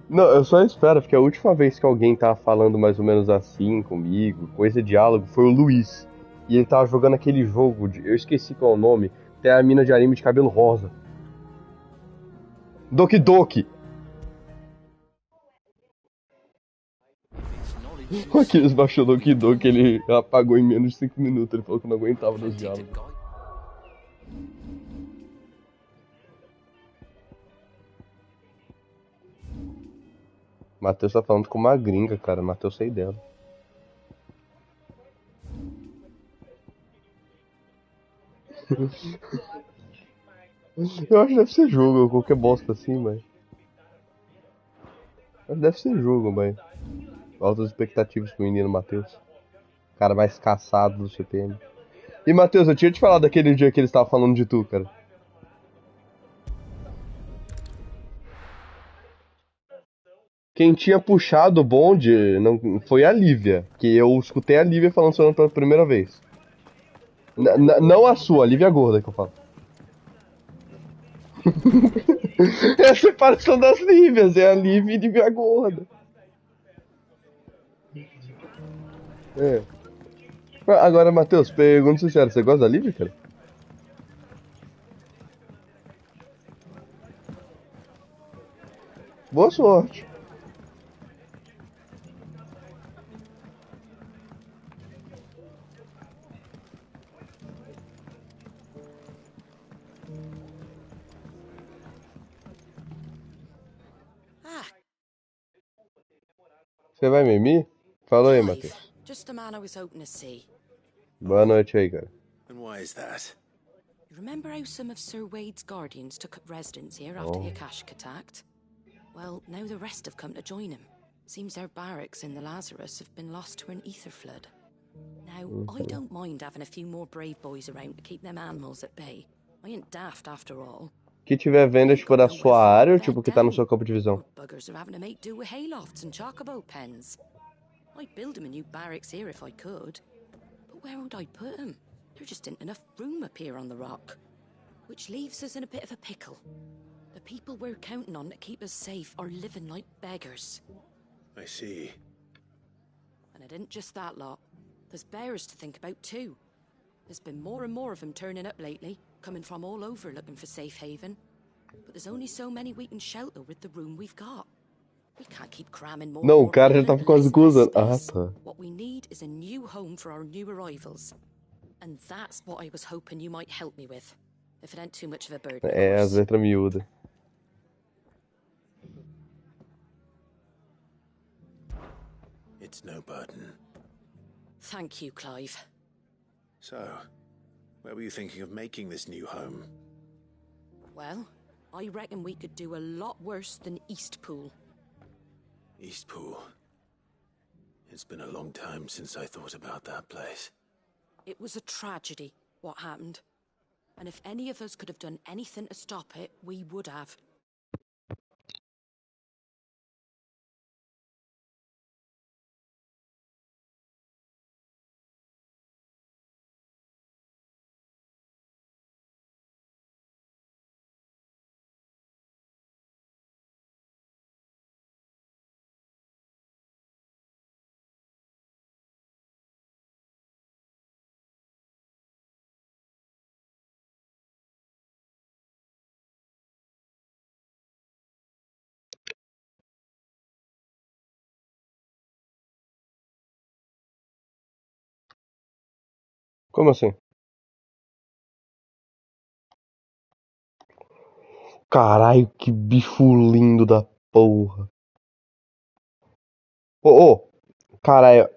Não, eu só espero, porque a última vez que alguém tava falando mais ou menos assim comigo, com esse diálogo, foi o Luiz. E ele tava jogando aquele jogo, eu esqueci qual é o nome, tem a mina de anime de cabelo rosa. Doki Doki! Aqui eles baixou Doki Doki, ele apagou em menos de 5 minutos, ele falou que não aguentava dos Plenty to diálogos. guide. Matheus tá falando com uma gringa, cara, Matheus sei dela. Eu acho que deve ser jogo, qualquer bosta assim, mas. Acho que deve ser jogo, mas. Altas expectativas pro menino Matheus. Cara mais caçado do CPM. E Matheus, eu tinha te falado daquele dia que eles estavam falando de tu, cara. Quem tinha puxado o bonde não foi a Lívia, que eu escutei a Lívia falando sobre pela primeira vez. Não a sua, a Lívia gorda que eu falo. É a separação das Lívias, é a Lívia e Lívia gorda. É. Agora, Matheus, pergunta sincera, você gosta da Lívia, cara? Boa sorte. Ah, Você vai mimir? Fala aí, Clive. Matheus. Just the man I was hoping to see. Boa Oh, noite aí, cara. and why is that? You remember how some of Sir Wade's guardians took up residence here after the Oh. Akashic attacked? Well, now the rest have come to join him. Seems their barracks in the Lazarus have been lost to an ether flood. Now, I don't mind having a few more brave boys around to keep them animals at bay. I ain't daft after all. Que tiver But I venda, ain't tipo, got da nowhere sua for 'em to área ou bed tipo que tá no down. seu campo de visão? Poor buggers are having to make do with haylofts and chocobo pens. I'd build 'em a new barracks here if I could. But where would I put 'em? There just ain't enough room up here on the rock. Which leaves us in a bit of a pickle. The people we're counting on to keep us safe are living like beggars. I see. And it ain't just that lot. There's bears to think about too. There's been more and more of them turning up lately, coming from all over looking for safe haven. But there's only so many we can shelter with the room we've got. We can't keep cramming more and Não, o more cara já people tava into quase less and less cruzando. Ah, space. tá. What we need is a new home for our new arrivals. And that's what I was hoping you might help me with. If it ain't too much of a burden, of É, as course. letras miúdas. It's no burden. Thank you, Clive. So, where were you thinking of making this new home? Well, I reckon we could do a lot worse than Eastpool. Eastpool. It's been a long time since I thought about that place. It was a tragedy, what happened. And if any of us could have done anything to stop it, we would have. Como assim? Caralho, que bicho lindo da porra. Ô, ô, caralho.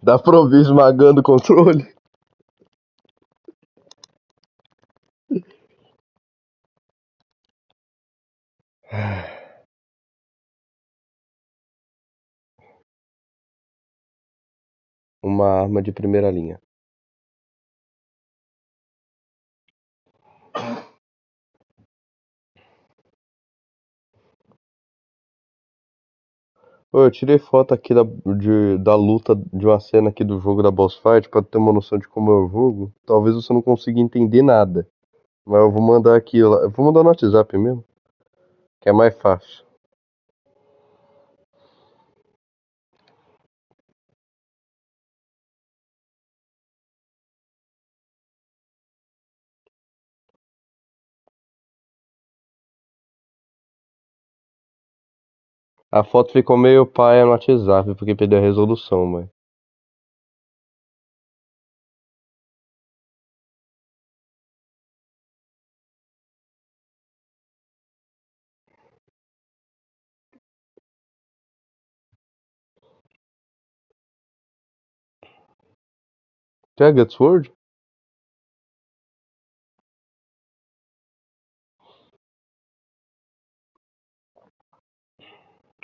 Dá pra ouvir esmagando o controle? Uma arma de primeira linha. Ô, eu tirei foto aqui da luta de uma cena aqui do jogo da boss fight pra ter uma noção de como é o jogo. Talvez você não consiga entender nada. Mas eu vou mandar aqui, eu vou mandar no WhatsApp mesmo, que é mais fácil. A foto ficou meio paia no WhatsApp porque perdeu a resolução, mas. Quer Get Sword?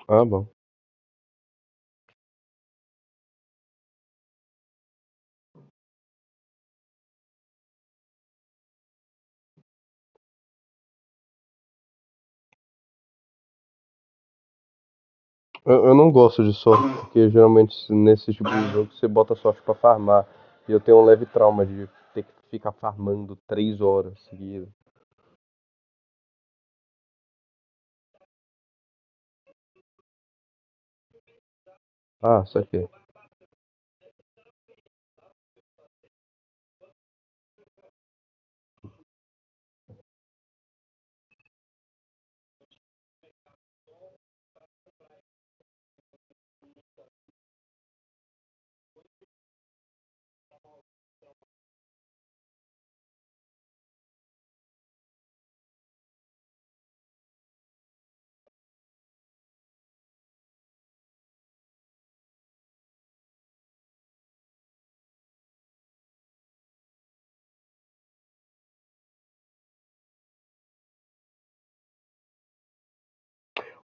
Ah, bom. Eu não gosto de sorte, porque geralmente nesse tipo de jogo você bota sorte pra farmar. E eu tenho um leve trauma de ter que ficar farmando 3 horas seguidas. Ah, isso aqui.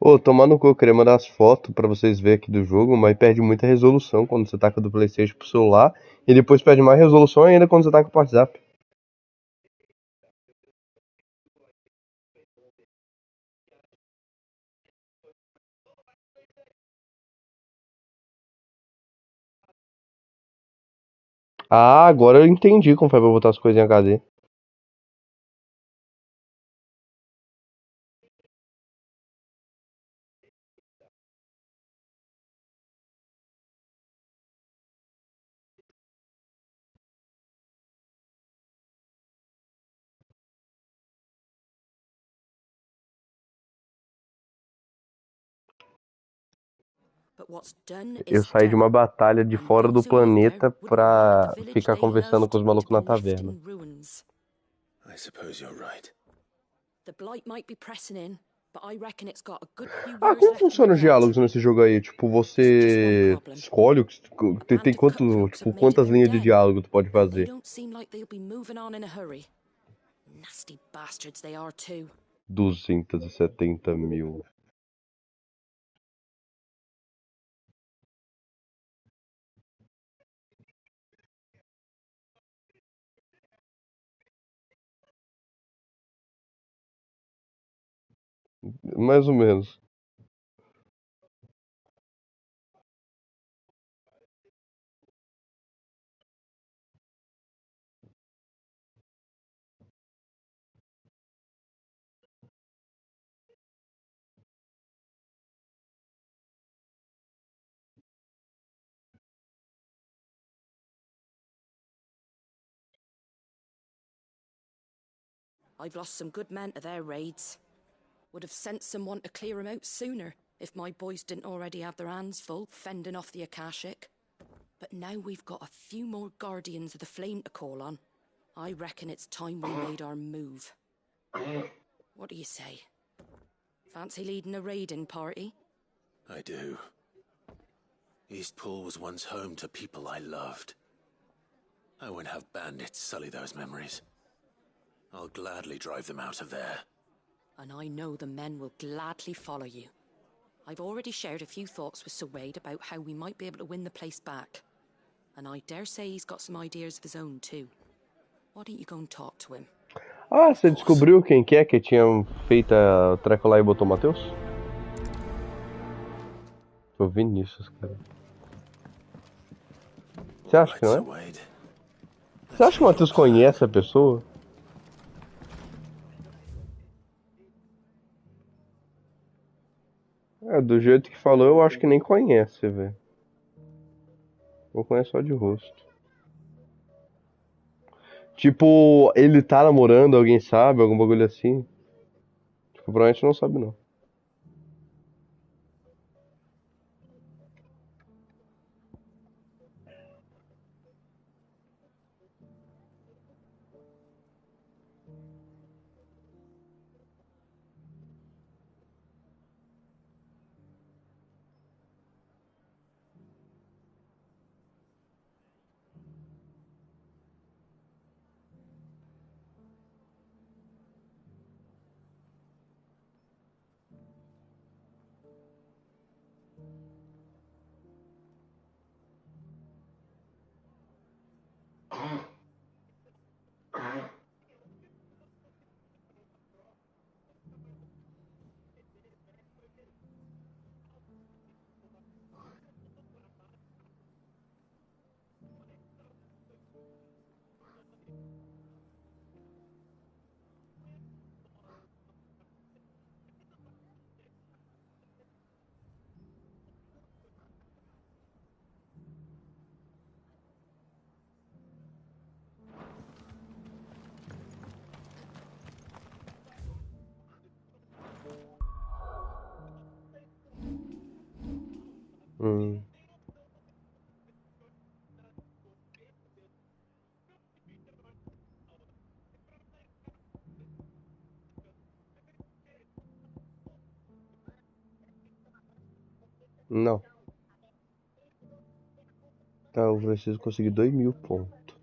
Ô, tomar no cu, eu queria mandar as fotos pra vocês verem aqui do jogo, mas perde muita resolução quando você taca do PlayStation pro celular. E depois perde mais resolução ainda quando você taca pro WhatsApp. Ah, agora eu entendi como foi pra botar as coisas em HD. But what's done Eu is saí de uma done. batalha de And fora do those who live there planeta wouldn't want the pra village ficar they conversando com loved os to malucos be na left taverna. in ruins. I suppose you're right. The blight might be pressing in, but I reckon it's got a good few Ah, years como left to funciona os repent. diálogos nesse jogo aí? Tipo, There's just one você problem. escolhe o que A tem band of quanto, cutthroats tipo, have made it quantas their linhas de den, diálogo tu pode and they fazer? don't seem like they'll be moving on in a hurry. Nasty bastards they are too. 270 mil. Mais ou menos. I've lost some good men to their raids. Would have sent someone to clear 'em out sooner if my boys didn't already have their hands full fending off the Akashic. But now we've got a few more Guardians of the Flame to call on. I reckon it's time we made our move. What do you say? Fancy leading a raiding party? I do. Eastpool was once home to people I loved. I won't have bandits sully those memories. I'll gladly drive them out of there. And I know the men will gladly follow you. I've already shared a few thoughts with Sir Wade about how we might be able to win the place back. And I dare say he's got some ideas of his own too. Why don't you go and talk to him? Ah, você descobriu quem que é que tinha feito a treco lá e botou o Matheus? Tô Vinícius, cara. Você acha que não é? Você acha que o Matheus conhece a pessoa? É, do jeito que falou, eu acho que nem conhece, velho. Ou conhece só de rosto. Tipo, ele tá namorando, alguém sabe, algum bagulho assim? Tipo, provavelmente não sabe, não. Hum. Não. Tá, eu preciso conseguir 2000 pontos.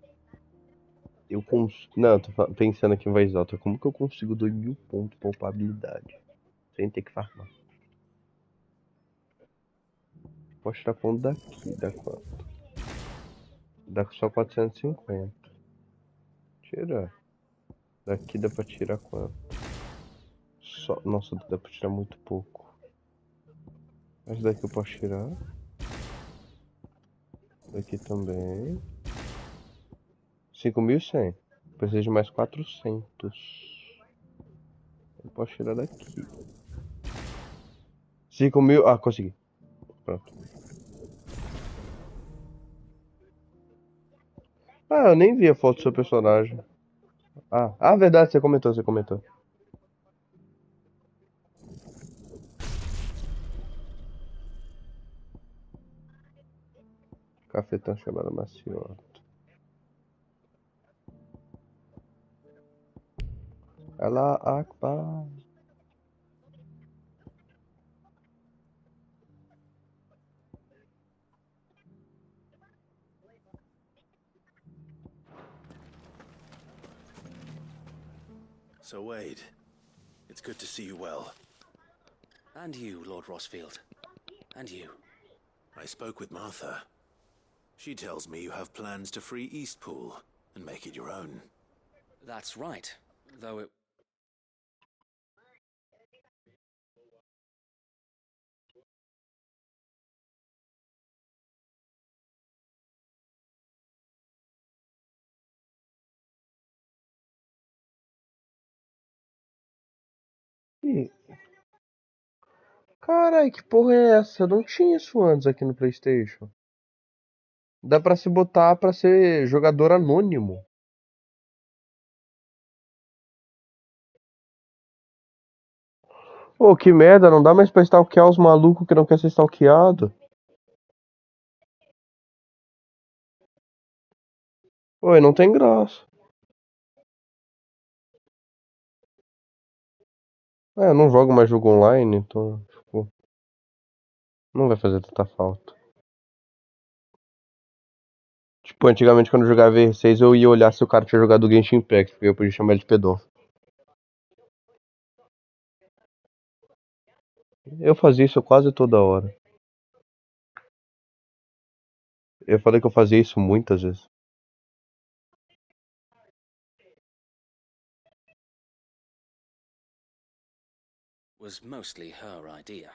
Eu consigo. Não, eu tô pensando aqui em voz alta. Como que eu consigo 2000 pontos pra upar habilidade? Sem ter que farmar. Posso tirar ponto daqui, dá quanto? Dá só 450. Tirar. Daqui dá pra tirar quanto? Só... Nossa, dá pra tirar muito pouco. Mas daqui eu posso tirar. Daqui também. 5.100. Preciso de mais 400. Eu posso tirar daqui. 5.000. Ah, consegui. Pronto. Ah, eu nem vi a foto do seu personagem. Verdade, você comentou, você comentou. Cafetão chamado maciota. Allah Akbar. So, Wade, it's good to see you well. And you, Lord Rossfield. And you. I spoke with Martha. She tells me you have plans to free Eastpool and make it your own. That's right, though it... Ih. Carai, que porra é essa? Eu não tinha isso antes aqui no PlayStation. Dá pra se botar pra ser jogador anônimo. Pô, que merda, não dá mais pra stalkear os malucos que não quer ser stalkeado. Oi, não tem graça. Eu não jogo mais jogo online, então, tipo, não vai fazer tanta falta. Pô, antigamente quando eu jogava VR6 eu ia olhar se o cara tinha jogado o Genshin Impact, porque eu podia chamar ele de pedófilo. Eu fazia isso quase toda hora. Eu falei que eu fazia isso muitas vezes. Was mostly her idea.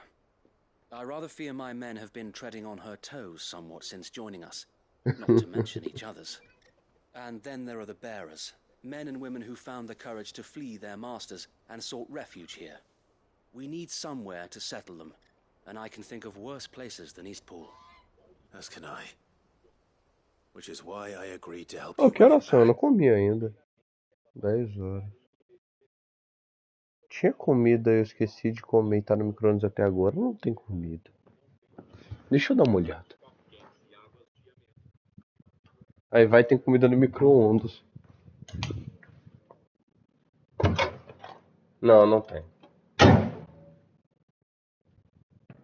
I rather fear my men have been treading on her toes somewhat since joining us, not to mention each other's. And then there are the bearers, men and women who found the courage to flee their masters and sought refuge here. We need somewhere to settle them, and I can think of worse places than Eastpool. As can I. Which is why I agreed to help Oh, you que win him horas são? Eu não back. comi ainda. 10 horas. Tinha comida, eu esqueci de comer e tá no micro-ondas até agora. Não tem comida. Deixa eu dar uma olhada. Aí vai ter comida no micro-ondas. Não, não tem.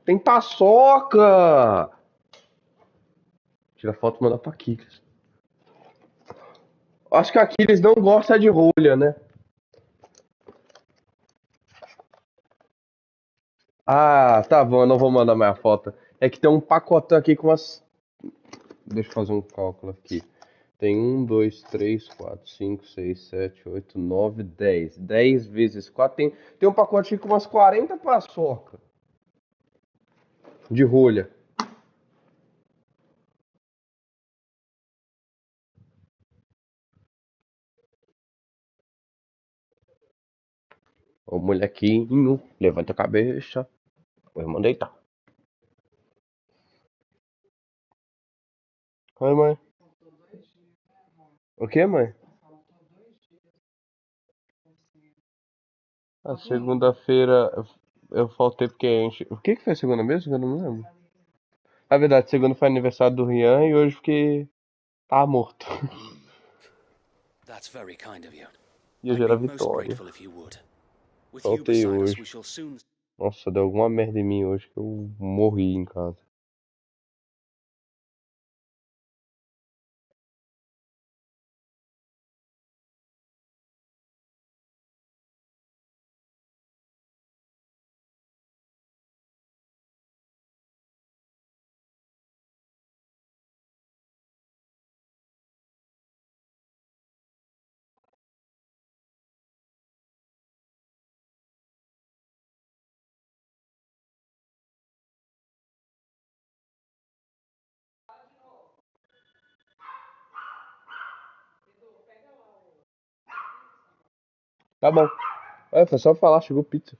Tem paçoca! Tira foto e manda pra Aquiles. Acho que a Aquiles não gosta de rolha, né? Ah, tá bom, eu não vou mandar mais a foto. É que tem um pacotão aqui com as. Deixa eu fazer um cálculo aqui. Tem 1, 2, 3, 4, 5, 6, 7, 8, 9, 10. 10 vezes 4. Tem um pacote aqui com umas 40 paçoca. De rolha. Ô molequinho, levanta a cabeça. Vamos deitar. Oi, mãe. O que, mãe? A segunda-feira eu faltei porque a gente. O que que foi segunda mesmo? Eu não me lembro. Na verdade, segunda foi aniversário do Rian e hoje porque tá morto. That's very kind of you. E hoje I'd era be most vitória. grateful if you would. With you Faltei beside us, hoje. we shall soon. Nossa, deu alguma merda em mim hoje que eu morri em casa. Tá bom. É, foi só falar, chegou pizza.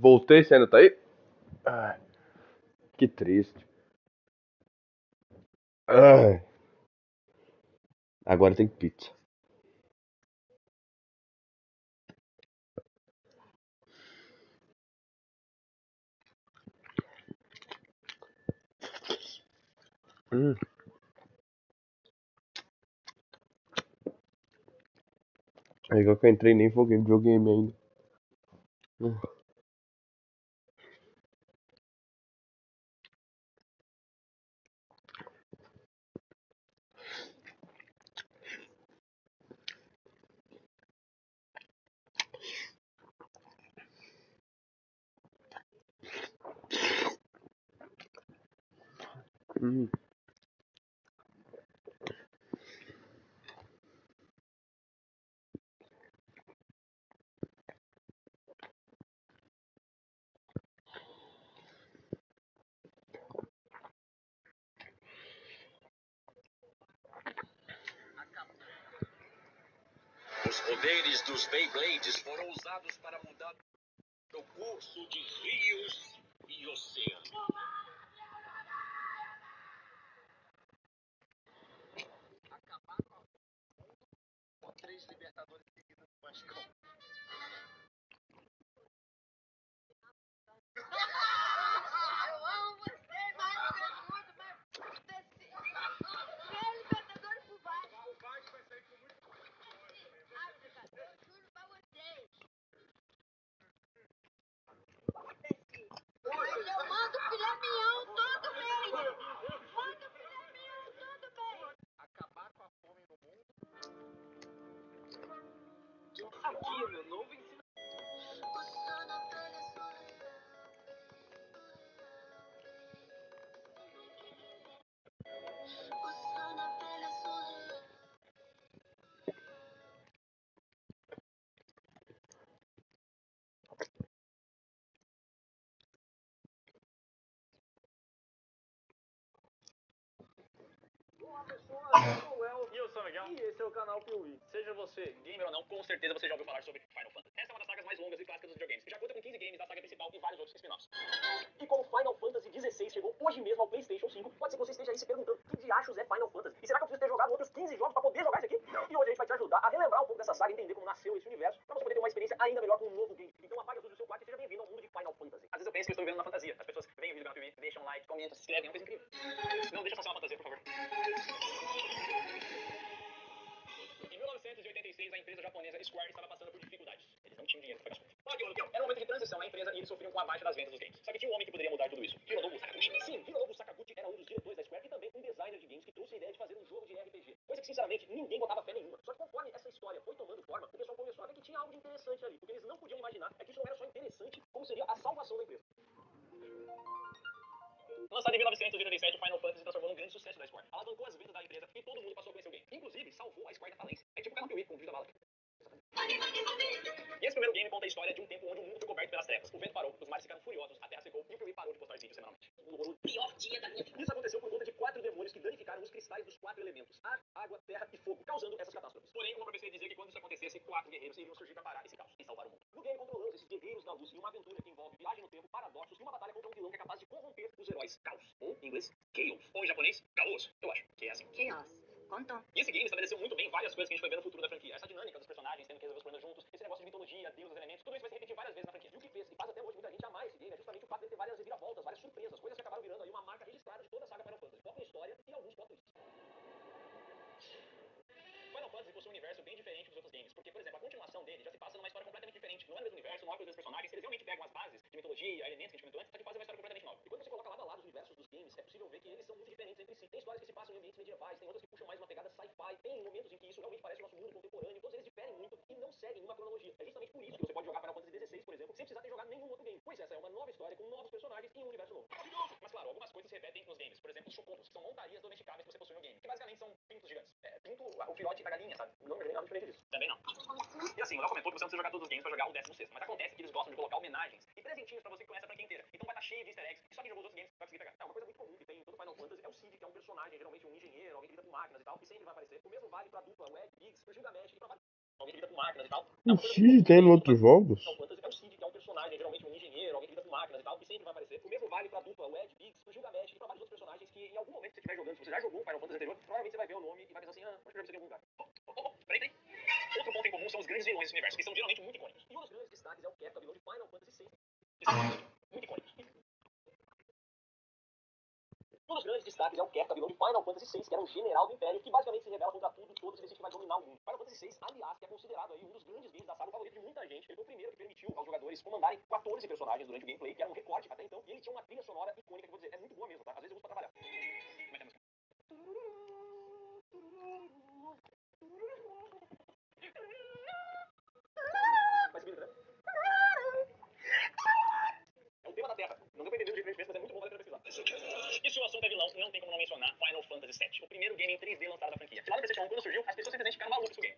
Voltei, você ainda tá aí? Ai, que triste. Ai, agora tem pizza. Hum, é igual que eu entrei nem joguei videogame ainda. Hum, hum. Os poderes dos Beyblades foram usados para mudar o curso de rios e oceanos. Acabar com 3 Libertadores seguidos do Vasco. Eu amo você, mas tudo, mas desse. Libertadores pro Vasco. O Vasco vai sair com muito. Eu juro pra vocês. Mas eu mando filé mignon todo mês. Mando filé mignon todo mês. Acabar com a fome no mundo. Aqui é meu novo ensino. E eu sou o Miguel. E esse é o canal p20. Seja você gamer ou não, com certeza você já ouviu falar sobre Final Fantasy. Essa é uma das sagas mais longas e clássicas dos videogames, que já conta com 15 games da saga principal e vários outros spin-offs. E como Final Fantasy XVI chegou hoje mesmo ao PlayStation 5, pode ser que você esteja aí se perguntando que diachos é Final Fantasy? E será que eu preciso ter jogado outros 15 jogos para poder jogar isso aqui? Não. E hoje a gente vai te ajudar a relembrar um pouco dessa saga, entender como nasceu esse universo, para você poder ter uma experiência ainda melhor com um novo game. Então apague as luzes do seu quarto e seja bem-vindo ao mundo de Final Fantasy. Às vezes eu penso que eu estou vivendo uma fantasia. As pessoas veem o vídeo na TV, deixam um like, comentam, se inscrevem, é uma coisa incrível. Não deixa só ser uma fantasia, por favor. Em 1986, a empresa japonesa Square estava passando por dificuldades. Eles não tinham dinheiro para pagar as contas. Era um momento de transição na empresa e eles sofriam com a baixa das vendas dos games. Só que tinha um homem que poderia mudar tudo isso. Hironobu Sakaguchi. Sim, Hironobu Sakaguchi era um dos diretores da Square e também um designer de games que trouxe a ideia de fazer um jogo de RPG. Coisa que, sinceramente, ninguém botava fé nenhuma. Só que conforme essa história foi tomando forma, o pessoal começou a ver que tinha algo de interessante ali. O que eles não podiam imaginar é que isso não era só interessante, como seria a salvação da empresa. Lançado em 1987, o Final Fantasy se transformou num grande sucesso da Square. Alavancou as vendas da empresa e todo mundo passou a conhecer o game. Inclusive, salvou a Square da falência. É tipo o canal p20 com o vídeo da bala. E esse primeiro game conta a história de um tempo onde o mundo foi coberto pelas trevas. O vento parou, os mares ficaram furiosos, a terra secou e o p20 parou de postar vídeos semanalmente. O pior dia da minha vida. Isso aconteceu por conta de 4 demônios que danificaram os cristais dos 4 elementos: ar, água, terra e fogo, causando essas catástrofes. Porém, uma profecia dizia que quando isso acontecesse, 4 guerreiros iriam surgir para parar esse caos e salvar o mundo. No game controlamos esses guerreiros da luz em uma aventura que envolve viagem no tempo, paradoxos e uma batalha contra um vilão que é capaz de corromper os heróis. Caos. Ou em inglês, chaos. Ou em japonês, caos. Eu acho que é assim. Chaos. Conto. E esse game estabeleceu muito bem várias coisas que a gente foi ver no futuro da franquia. Essa dinâmica dos personagens tendo que resolver os problemas juntos, esse negócio de mitologia, deuses, elementos, tudo isso vai se repetir várias vezes na franquia. E o que fez e faz até hoje muita gente amar esse game é justamente o fato de ter várias reviravoltas, várias surpresas, coisas que acabaram virando aí uma marca registrada de toda a saga Final Fantasy. Foco em história e alguns plot twists. Final Fantasy possui um universo bem diferente dos outros games, porque, por exemplo, a continuação dele já se passa numa história completamente diferente. Não é o mesmo universo, não é o mesmo personagens, eles realmente pegam as bases de mitologia, elementos que a gente comentou antes, só que fazem uma história completamente nova. E quando você coloca lado a lado os universos dos games, é possível ver que eles são muito diferentes entre si. Tem histórias que se passam em ambientes medievais, tem outras que puxam mais uma pegada sci-fi, tem momentos em que isso realmente parece o nosso mundo contemporâneo, todos eles diferem muito e não seguem uma cronologia. É justamente por isso que você pode jogar Final Fantasy XVI, por exemplo, sem precisar ter jogado nenhum outro game, pois essa é uma nova história com novos personagens e um universo novo. Mas claro, algumas coisas se repetem nos games, por exemplo, os chocontos, que são montarias domesticáveis que você possui no game, que basicamente são pintos gigantes. Pinto, o filhote da galinha, sabe? Não é nada diferente disso. Também não. E assim, o Léo comentou que você não precisa jogar todos os games pra jogar o 16º, mas acontece que eles gostam de colocar homenagens e presentinhos pra você que conhece a franquia inteira. Então vai estar cheio de easter eggs, que só quem jogou os outros games vai conseguir pegar. É uma coisa muito comum que tem em todo Final Fantasy, é o Cid, que é um personagem, geralmente um engenheiro, alguém que lida com máquinas e tal, que sempre vai aparecer. O mesmo vale pra dupla, o Ed, Biggs, pro Gilgamesh e pra alguém que lida com máquinas e tal. O Cid tem em outros jogos? Final Fantasy é o Cid, que é um personagem, geralmente um engenheiro, alguém em algum momento que você estiver jogando, se você já jogou um Final Fantasy anterior, provavelmente você vai ver o nome e vai pensar assim, acho que eu já vi isso em algum lugar. Peraí. Outro ponto em comum são os grandes vilões desse universo, que são geralmente muito icônicos. E um dos grandes destaques é o Kefka, vilão de Final Fantasy VI. Muito icônico. Um dos grandes destaques é o Kefka, vilão de Final Fantasy VI, que era um general do Império, que basicamente se rebela contra tudo e todos e decide que vai dominar o mundo. Final Fantasy VI, aliás, que é considerado aí um dos grandes games da saga, o favorito de muita gente. Ele foi o primeiro que permitiu aos jogadores comandarem 14 personagens durante o gameplay, que era um recorte até então, e ele tinha uma trilha sonora icônica, que eu vou dizer, é muito boa mesmo, tá? Às vezes eu uso pra trabalhar. Como é que é a música? Vai seguindo, né? É o tema da Terra. Não deu pra entender o jeito, mas é muito bom, vale a pena pesquisar. E se o assunto é vilão, não tem como não mencionar Final Fantasy VII, o primeiro game em 3D lançado da franquia. Lá no PlayStation 1, quando surgiu, as pessoas simplesmente ficaram malucas com o game.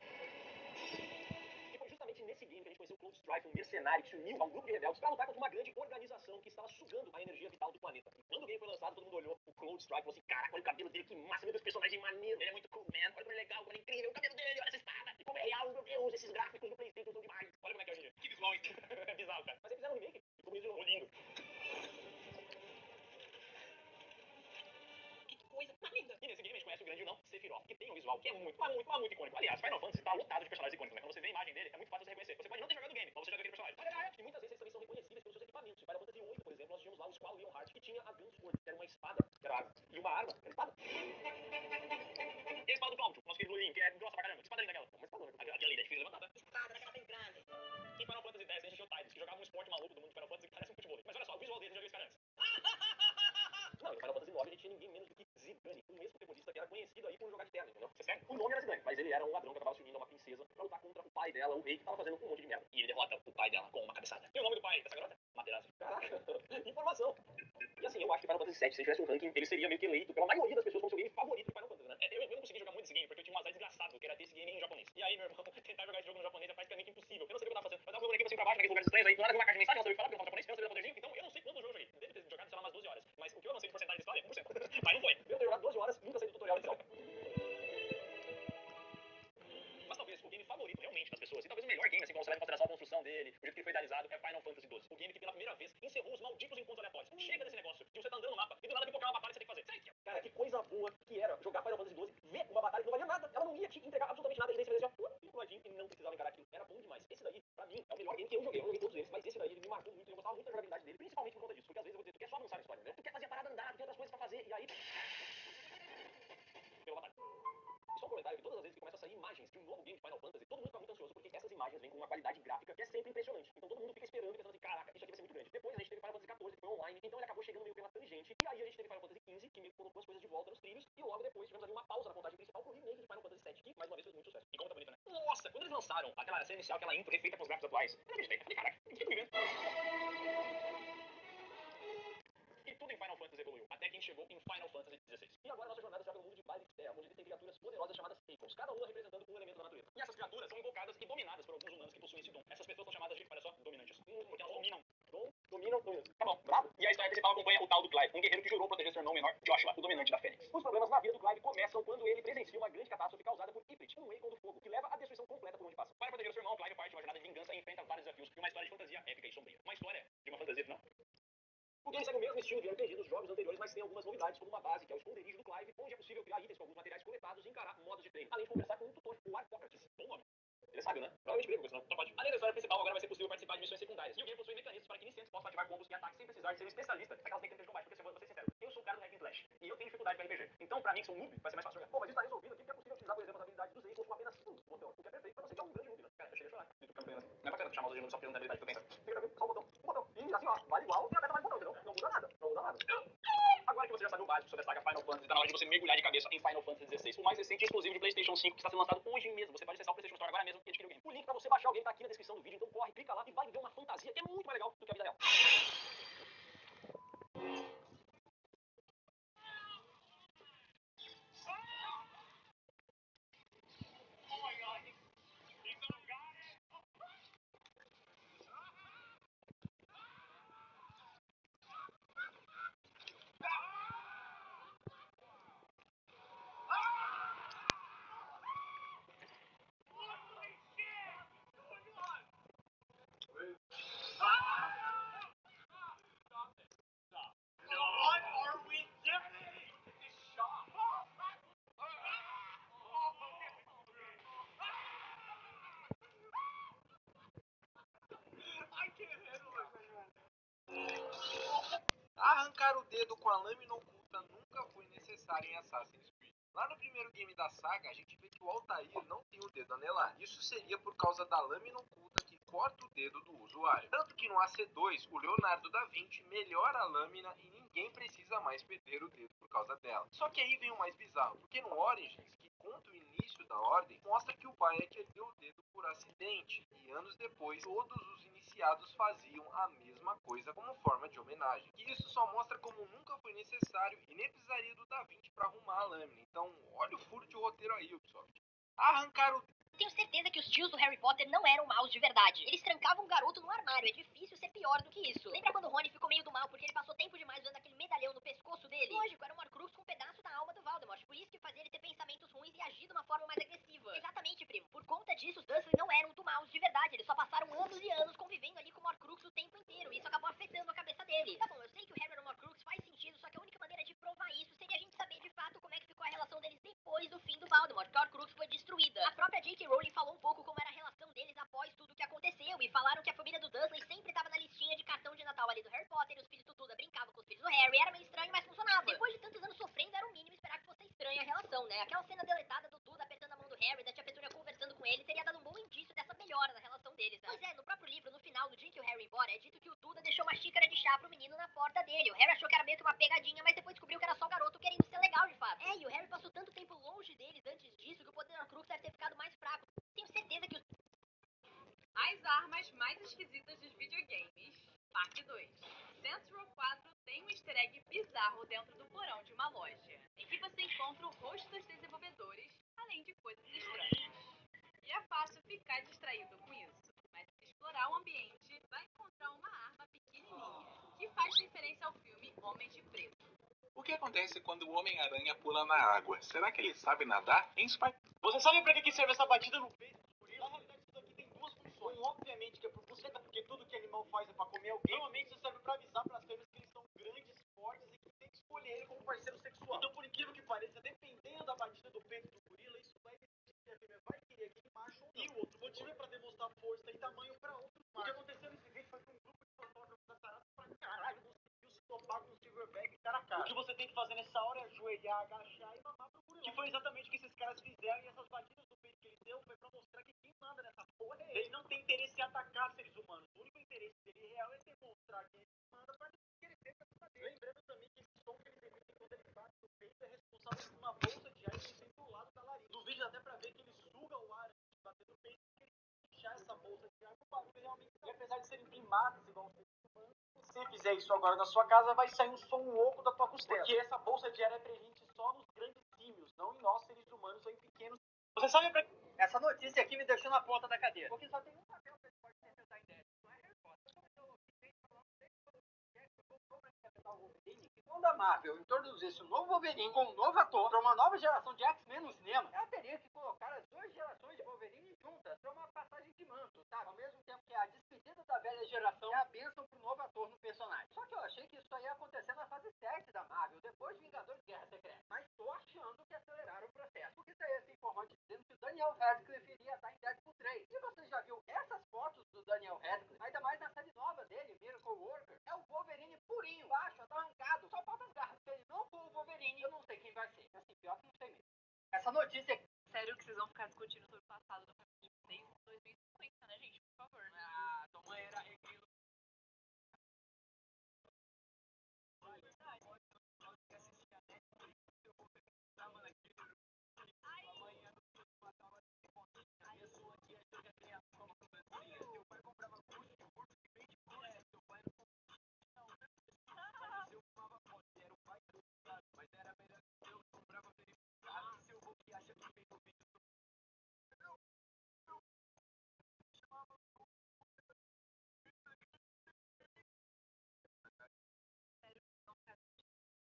E foi justamente nesse game que a gente conheceu o Cloud Strife, um mercenário que se uniu a um grupo de rebeldes para lutar contra uma grande organização que estava sugando a energia vital do planeta. E quando o game foi lançado, todo mundo olhou o Cloud Strife e falou assim, caraca, olha o cabelo dele, que massa, meu Deus, personagem maneiro, ele é muito cool, man, olha como é legal, como é incrível, o cabelo dele, olha essa espada, e como é real, meu Deus, esses gráficos do PlayStation são demais. Olha como é que é hoje em dia. Que visual, é bizarro, cara. Mas eles fizeram um remake, e ficou meio lindo. Coisa mais linda. E nesse game a gente conhece o grande vilão, Sephiroth, que tem um visual que é muito icônico. Aliás, Final Fantasy está lotado de personagens icônicos, né? Quando você vê a imagem dele, é muito fácil de você reconhecer. Você pode não ter jogado o game, mas você já viu aquele personagem. E muitas vezes eles também são reconhecíveis pelos seus equipamentos. Em Final Fantasy VIII, por exemplo, nós tínhamos lá o Squall Leonhardt, que tinha a Gunsword, que era uma espada, que era arma, e uma arma, que era espada. E a espada do Cláudio, nosso querido Link, que é grossa pra caramba. Que espada linda aquela. Uma espada, aquela ali é difícil de levantar, né? Espada daquela bem grande. Em Final Fantasy X, a gente tinha o Tidus, que jogava um esporte maluco do mundo de Final Fantasy, que parece um futebol. Mas olha só, o visual dele, já viu esse cara antes. Não, em Final Fantasy IX a gente tinha ninguém menos do que Zidane, um ex-futebolista que era conhecido aí por jogar de terno, entendeu? O nome era Zidane, mas ele era um ladrão que acabava se unindo a uma princesa pra lutar contra o pai dela, o rei, que tava fazendo um monte de merda. E ele derrota o pai dela com uma cabeçada. E o nome do pai dessa garota? Materazzi. Caraca, informação. E assim, eu acho que Final Fantasy VII, se tivesse um ranking, ele seria meio que eleito pela maioria das pessoas como seu game favorito de Final Fantasy, né? Eu não consegui jogar muito esse game, porque eu tinha um azar desgraçado, que era ter esse game em japonês. E aí, meu irmão, tentar jogar esse jogo no japonês é praticamente impossível. Eu não sabia o que eu tava fazendo. Eu tava com o bonequinho assim pra baixo, naqueles lugares estranhos, aí do nada vi uma caixa de mensagem, não sabia falar, porque eu não falo japonês, eu não sabia poderzinho. Então eu não sei quando o jogo eu joguei. Deve ter jogado, sei lá, umas 12 horas. Mas o que eu não sei de porcentagem de história é 1%. Mas não foi. Eu ter jogado 12 horas, nunca saí do tutorial inicial. Mas talvez o game favorito realmente das pessoas, e talvez o melhor game, assim, quando você leva em consideração a construção dele, o jeito que ele foi idealizado, é Final Fantasy XII. O game que pela primeira vez encerrou os malditos encontros aleatórios. Chega desse negócio de você tá andando no mapa e do nada pipocar uma batalha que você tem que fazer. Cara, que coisa boa que era jogar Final Fantasy XII, ver uma batalha que não valia nada, ela não ia te entregar absolutamente nada, e daí você fazia pintuadinho e não precisava encarar aquilo. Era bom demais. Esse daí, pra mim, é o melhor game que eu joguei. Eu não joguei todos eles, mas esse daí ele me marcou muito e eu gostava muito da jogabilidade dele, principalmente por conta disso. Porque às vezes eu vou dizer, tu quer só avançar na história, né? Tu quer fazer a parada andar, tu tem outras coisas pra fazer, e aí. Pela batalha. E só um comentário que todas as vezes que começa a sair imagens de um novo game de Final Fantasy, todo mundo fica muito ansioso, porque essas imagens vêm com uma qualidade gráfica que é sempre impressionante. Então todo mundo fica esperando e pensando assim, caraca, isso aqui vai ser muito grande. Depois a gente teve Final Fantasy XIV, que foi online, então ele acabou chegando meio pela tangente. E aí a gente teve Final Fantasy XV, que meio que colocou as coisas de volta nos trilhos, e logo depois tivemos ali uma pausa na contagem principal pro remake de Final Fantasy VII, que mais uma vez fez muito sucesso. E como tá bonito, né? Nossa, quando eles lançaram aquela cena inicial, aquela intro refeita com os gráficos atuais, eu não acreditei. Eu falei, caraca, que tudo vendo? E tudo em Final Fantasy evoluiu, até que a gente chegou em Final Fantasy XVI. E agora nossa jornada já pelo mundo de Byleth Terra, onde existem criaturas poderosas chamadas Eikons, cada uma representando um elemento da natureza. E essas criaturas são invocadas e dominadas por alguns humanos que possuem esse dom. Essas pessoas são chamadas de, olha só, dominantes. Porque elas dominam. Dominam. Tá bom, bravo. E a história principal acompanha o tal do Clive, um guerreiro que jurou proteger seu irmão menor, Joshua, o dominante da Fênix. Os problemas na vida do Clive começam quando ele presencia uma grande catástrofe causada por Ifrit, um Eikon do fogo, que leva à destruição completa por onde passa. Para proteger seu irmão, Clive parte uma jornada de vingança e enfrenta vários desafios e uma história de fantasia épica e sombria. Uma história de uma fantasia final. O game segue o mesmo estilo de RPG dos jogos anteriores, mas tem algumas novidades, como uma base, que é o esconderijo do Clive, onde é possível criar itens com alguns materiais coletados e encarar modos de treino, além de conversar com um tutor, o Arcócrates. Bom nome. Ele sabe, né? Provavelmente grego, senão não pode. Além da história principal, agora vai ser possível participar de missões secundárias. E o game possui mecanismos para que iniciantes possam ativar combos e ataques sem precisar ser um especialista naquelas mecânicas de combate. Porque, se eu vou ser sincero, eu sou o cara do hack and slash. E eu tenho dificuldade com RPG. Então, pra mim, que sou um noob, vai ser mais fácil jogar. Pô, mas isso tá resolvido aqui, porque é possível utilizar, por exemplo, as habilidades dos Eikons com apenas um botão. O que é perfeito pra você que é um grande noob, né? Cara, eu cheguei a chorar. E tu fica assim. Não é bacana tu chamar os alunos só porque não tem habilidade que tu pensa. Fica só um botão. Um botão. E assim, ó, vale igual e aperta mais um botão, entendeu? Não muda nada. Não muda nada. Agora que você já sabe o básico sobre a saga Final Fantasy, tá na hora de você mergulhar de cabeça em Final Fantasy XVI, o mais recente e exclusivo de PlayStation 5, que está sendo lançado hoje mesmo. Você pode acessar o PlayStation Store agora mesmo e adquirir o game. O link pra você baixar o game tá aqui na descrição do vídeo, então corre, clica lá e vai viver uma fantasia que é muito mais legal do que a vida real. Arrancar o dedo com a lâmina oculta nunca foi necessário em Assassin's Creed. Lá no primeiro game da saga, a gente vê que o Altair não tem o dedo anelar. Isso seria por causa da lâmina oculta que corta o dedo do usuário. Tanto que no AC2, o Leonardo da Vinci melhora a lâmina e ninguém precisa mais perder o dedo por causa dela. Só que aí vem o mais bizarro, porque no Origins, que conta o início da ordem, mostra que o Bayek perdeu o dedo por acidente, e anos depois todos os iniciados faziam a mesma coisa como forma de homenagem. E isso só mostra como nunca foi necessário e nem precisaria do Da Vinci para arrumar a lâmina. Então, olha o furo de roteiro aí, Ubisoft. Arrancar o... Tenho certeza que os tios do Harry Potter não eram maus de verdade. Eles trancavam um garoto no armário. É difícil ser pior do que isso. Lembra quando o Rony ficou meio do mal porque ele passou tempo demais usando aquele medalhão no pescoço dele? Lógico, era um Horcrux com um pedaço da alma do Voldemort. Por isso que fazia ele ter pensamentos ruins e agir de uma forma mais agressiva. Exatamente, primo. Por conta disso, os Dursley não eram do maus de verdade. Eles só passaram anos e anos convivendo ali com o Horcrux o tempo inteiro. E isso acabou afetando a cabeça dele. Tá bom, eu sei que o Harry era um Horcrux, faz sentido, só que a única maneira de provar isso seria a gente saber de fato como é que ficou a relação deles depois do fim do Voldemort, que a Horcrux foi destruída. A própria J.K. Rowling falou um pouco como era a relação deles após tudo que aconteceu, e falaram que a família do Dursley sempre estava na listinha de cartão de Natal ali do Harry Potter, os filhos do Duda brincavam com os filhos do Harry, era meio estranho, mas funcionava. Depois de tantos anos sofrendo, era o mínimo esperar que fosse estranha a relação, né? Aquela cena deletada do Duda apertando a mão do Harry, da tia Petúnia conversando com ele, teria dado um bom indício dessa melhora na relação deles, né? Pois é, no próprio livro, no final, no dia em que o Harry ia embora, é dito que o Duda deixou uma xícara de chá pro menino na porta dele. O Harry achou que era meio que uma pegadinha, mas depois descobriu que era só o garoto querendo ser legal de fato. É, e o Harry passou tanto tempo longe deles antes disso que o poder da Horcrux deve ter ficado mais fraco. Tenho certeza que As armas mais esquisitas dos videogames, parte 2. Saints Row 4 tem um easter egg bizarro dentro do porão de uma loja, em que você encontra o rosto dos desenvolvedores, além de coisas estranhas. E é fácil ficar distraído com isso, mas se explorar o ambiente, vai encontrar uma arma pequenininha, que faz referência ao filme Homem de Preto. O que acontece quando o Homem-Aranha pula na água? Será que ele sabe nadar? Você sabe pra que serve essa batida no peito? Na realidade, isso aqui tem duas funções. Obviamente que é por buceta, porque tudo que animal faz é pra comer alguém. Normalmente isso serve pra avisar pras fêmeas que eles são grandes, fortes e que tem que escolher ele como parceiro sexual. Então, por incrível que pareça, dependendo da batida do peito do gorila, isso vai decidir se a fêmea vai querer aquele macho ou não. E o outro motivo é pra demonstrar força e tamanho pra outros machos. O que aconteceu nesse vídeo foi que um grupo de fotógrafos açarados pra caralho conseguiu se topar com o silverback cara a cara. O que você tem que fazer nessa hora é ajoelhar, agachar e mamar pro gorila. Que foi exatamente o que esses caras fizeram, e essas batidas do peito que ele deu foi pra mostrar que quem manda nessa porra é ele. Ele não tem interesse em atacar seres humanos. O único interesse dele real é demonstrar que ele manda pra querer ter pra cima dele. Lembrando também que esse som que ele emite quando ele bate no peito é responsável por uma bolsa de ar que tem sempre do lado da laringe. No vídeo dá até pra ver que ele suga o ar antes de bater no peito, porque ele deixar essa bolsa de ar pro barulho realmente. E apesar de serem primatas igual seres humanos, se você fizer isso agora na sua casa, vai sair um som louco da tua costela. Porque essa bolsa de ar é presente só nos grandes símios, não em nós seres humanos ou em pequenos. Você sabe pra... Essa notícia aqui me deixou na ponta da cadeira. Porque só tem um papel que ele pode interpretar em 10. Não é Harry Potter. Quando a Marvel introduzisse um novo Wolverine com um novo ator para uma nova geração de X-Men no cinema, ela teria que colocar as duas gerações de Wolverine juntas para uma passagem de manto, sabe? Ao mesmo tempo que a despedida da velha geração é a bênção pro novo ator no personagem. Só que eu achei que isso aí ia acontecer na fase 7 da Marvel, depois de Vingadores Guerra Secreta. Mas tô achando que aceleraram o processo. Porque saiu esse informante dizendo que o Daniel Radcliffe iria estar em Deadpool 3. E você já viu essas fotos do Daniel Radcliffe? Ainda mais na série nova dele, Miracle Worker. É o Wolverine purinho, baixo, arrancado. Só falta as garras. Se ele não for o Wolverine, eu não sei quem vai ser. Assim, pior que não sei mesmo. Essa notícia... Sério que vocês vão ficar discutindo sobre o passado do filme desde 2050, né, gente? Por favor. Ah, tua mãe era regrilo.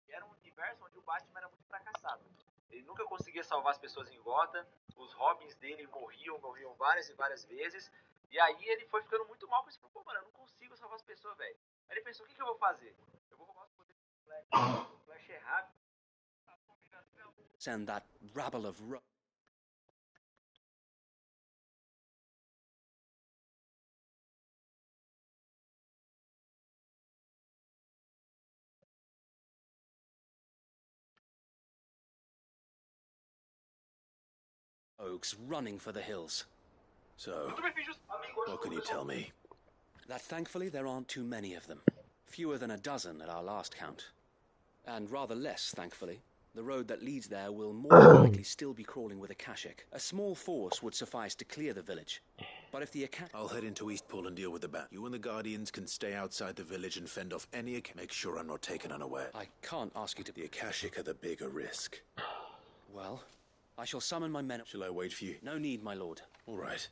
Era um universo onde o Batman era muito fracassado. Ele nunca conseguia salvar as pessoas em Gotham, os Robins dele morriam várias e várias vezes, e aí ele foi ficando muito mal com isso. Pô, mano, eu não consigo salvar as pessoas, velho. Aí ele pensou, o que eu vou fazer? Eu vou roubar os poderes do Flash. O Flash é rápido. Send that rabble of rogues running for the hills. So, what can you tell me? That thankfully there aren't too many of them. Fewer than a dozen at our last count. And rather less, thankfully. The road that leads there will more than likely still be crawling with Akashic. A small force would suffice to clear the village. But if the I'll head into Eastpool and deal with the bat. You and the Guardians can stay outside the village and fend off any... Make sure I'm not taken unaware. I can't ask you to... The Akashic are the bigger risk. Well, I shall summon my men... Shall I wait for you? No need, my lord. All right.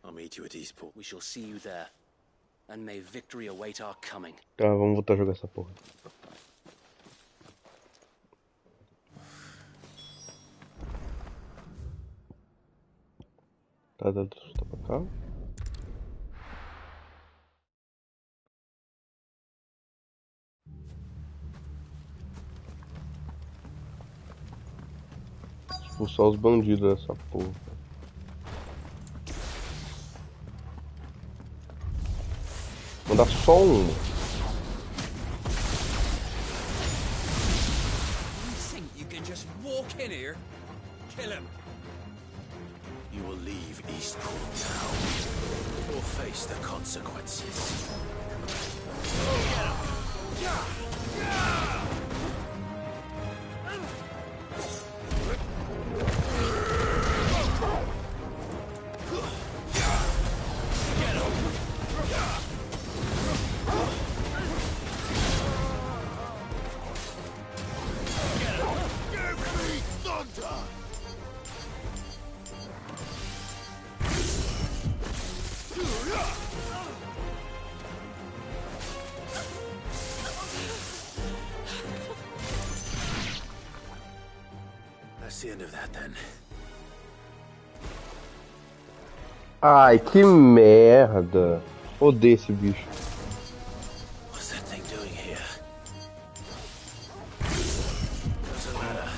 I'll meet you at Eastpool. We shall see you there. And may victory await our coming. Tá, vamos voltar a jogar essa porra. Tá, tá pra cá. Expulsar os bandidos dessa porra. Mandar só um. You think you can just walk in here, kill him? You will leave Eastpool now, or face the consequences. That's the end of that, then. Ai, que merda. Odeio esse bicho. What's that thing doing here? Doesn't matter.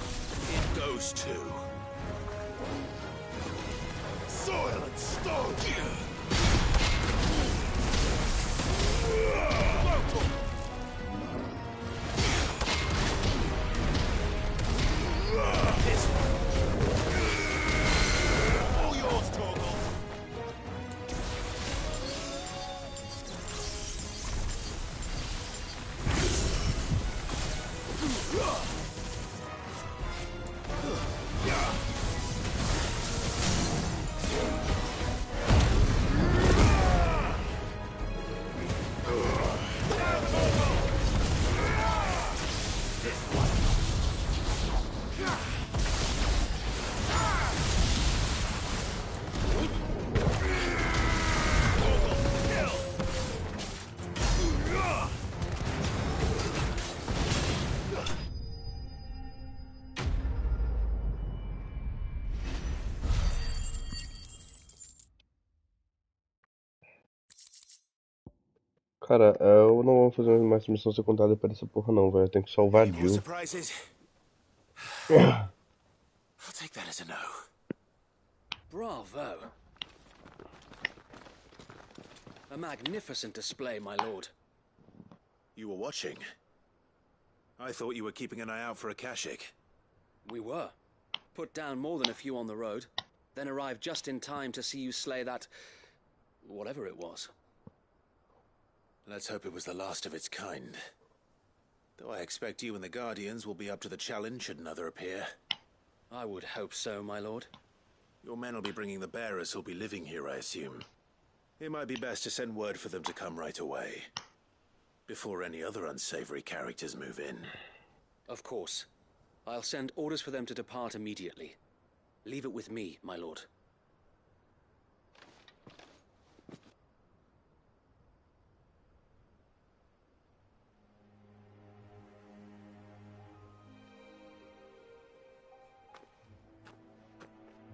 It goes to soil and stone. All yours, Torgal. Cara, eu não vou fazer mais missão secundária pra essa porra não, velho. Eu tenho que salvar a Any more Jill. surprises? I'll take that as a no. Bravo. A magnificent display, my lord. You were watching. I thought you were keeping an eye out for Akashic. We were. Put down more than a few on the road, then arrived just in time to see you slay that... whatever it was. Let's hope it was the last of its kind. Though I expect you and the Guardians will be up to the challenge should another appear. I would hope so, my lord. Your men will be bringing the bearers who'll be living here, I assume. It might be best to send word for them to come right away, before any other unsavory characters move in. Of course. I'll send orders for them to depart immediately. Leave it with me, my lord.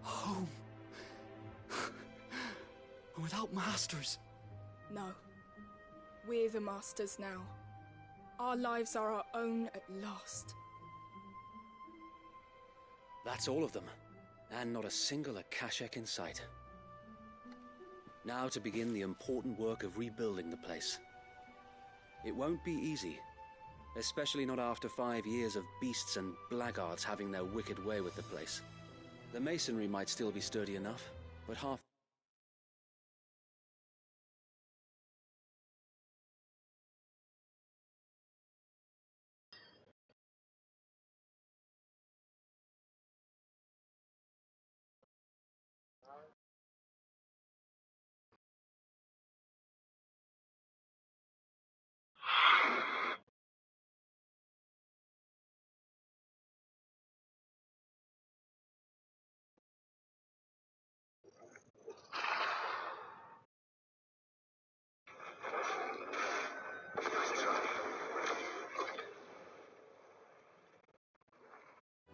Home. Without masters. No. We're the masters now. Our lives are our own at last. That's all of them, and not a single Akashic in sight. Now to begin the important work of rebuilding the place. It won't be easy, especially not after 5 years of beasts and blackguards having their wicked way with the place. The masonry might still be sturdy enough, but half...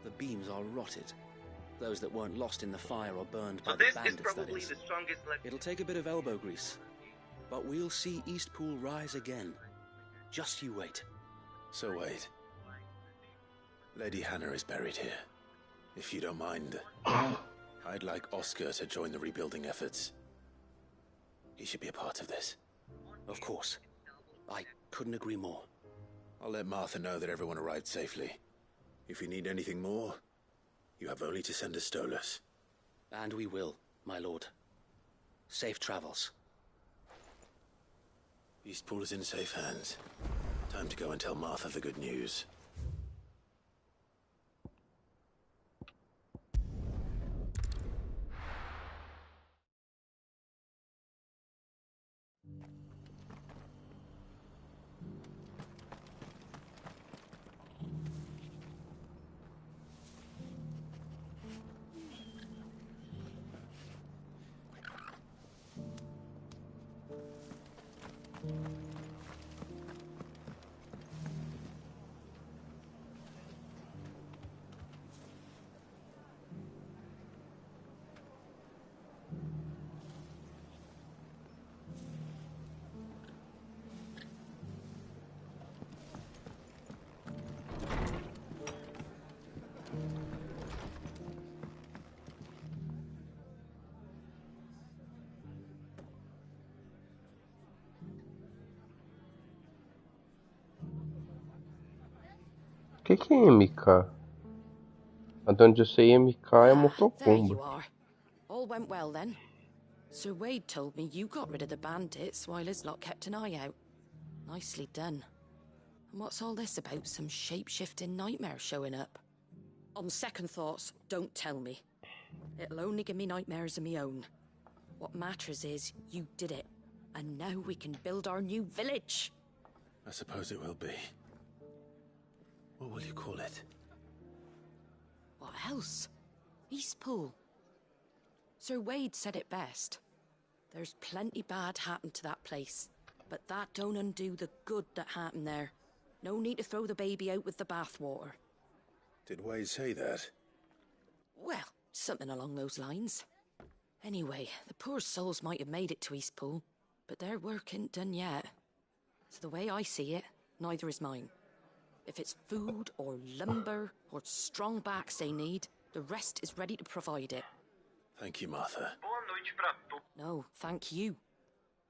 The beams are rotted. Those that weren't lost in the fire or burned by the bandits, that is. It'll take a bit of elbow grease. But we'll see Eastpool rise again. Just you wait. So wait. Lady Hannah is buried here. If you don't mind, I'd like Oscar to join the rebuilding efforts. He should be a part of this. Of course. I couldn't agree more. I'll let Martha know that everyone arrived safely. If you need anything more, you have only to send a Stolas. And we will, my lord. Safe travels. Eastpool is in safe hands. Time to go and tell Martha the good news. O que é MK? Até onde eu sei, MK é Mortal There you Kombat. are. All went well then. Sir Wade told me you got rid of the bandits while his lot kept an eye out. Nicely done. And what's all this about some shape-shifting nightmare showing up? On second thoughts, don't tell me. It'll only give me nightmares of me own. What matters is you did it. And now we can build our new village. I suppose it will be. What will you call it? What else? Eastpool. Sir Wade said it best. There's plenty bad happened to that place, but that don't undo the good that happened there. No need to throw the baby out with the bathwater. Did Wade say that? Well, something along those lines. Anyway, the poor souls might have made it to Eastpool, but their work ain't done yet. So the way I see it, neither is mine. If it's food or lumber or strong backs they need, the rest is ready to provide it. Thank you, Martha. No, thank you.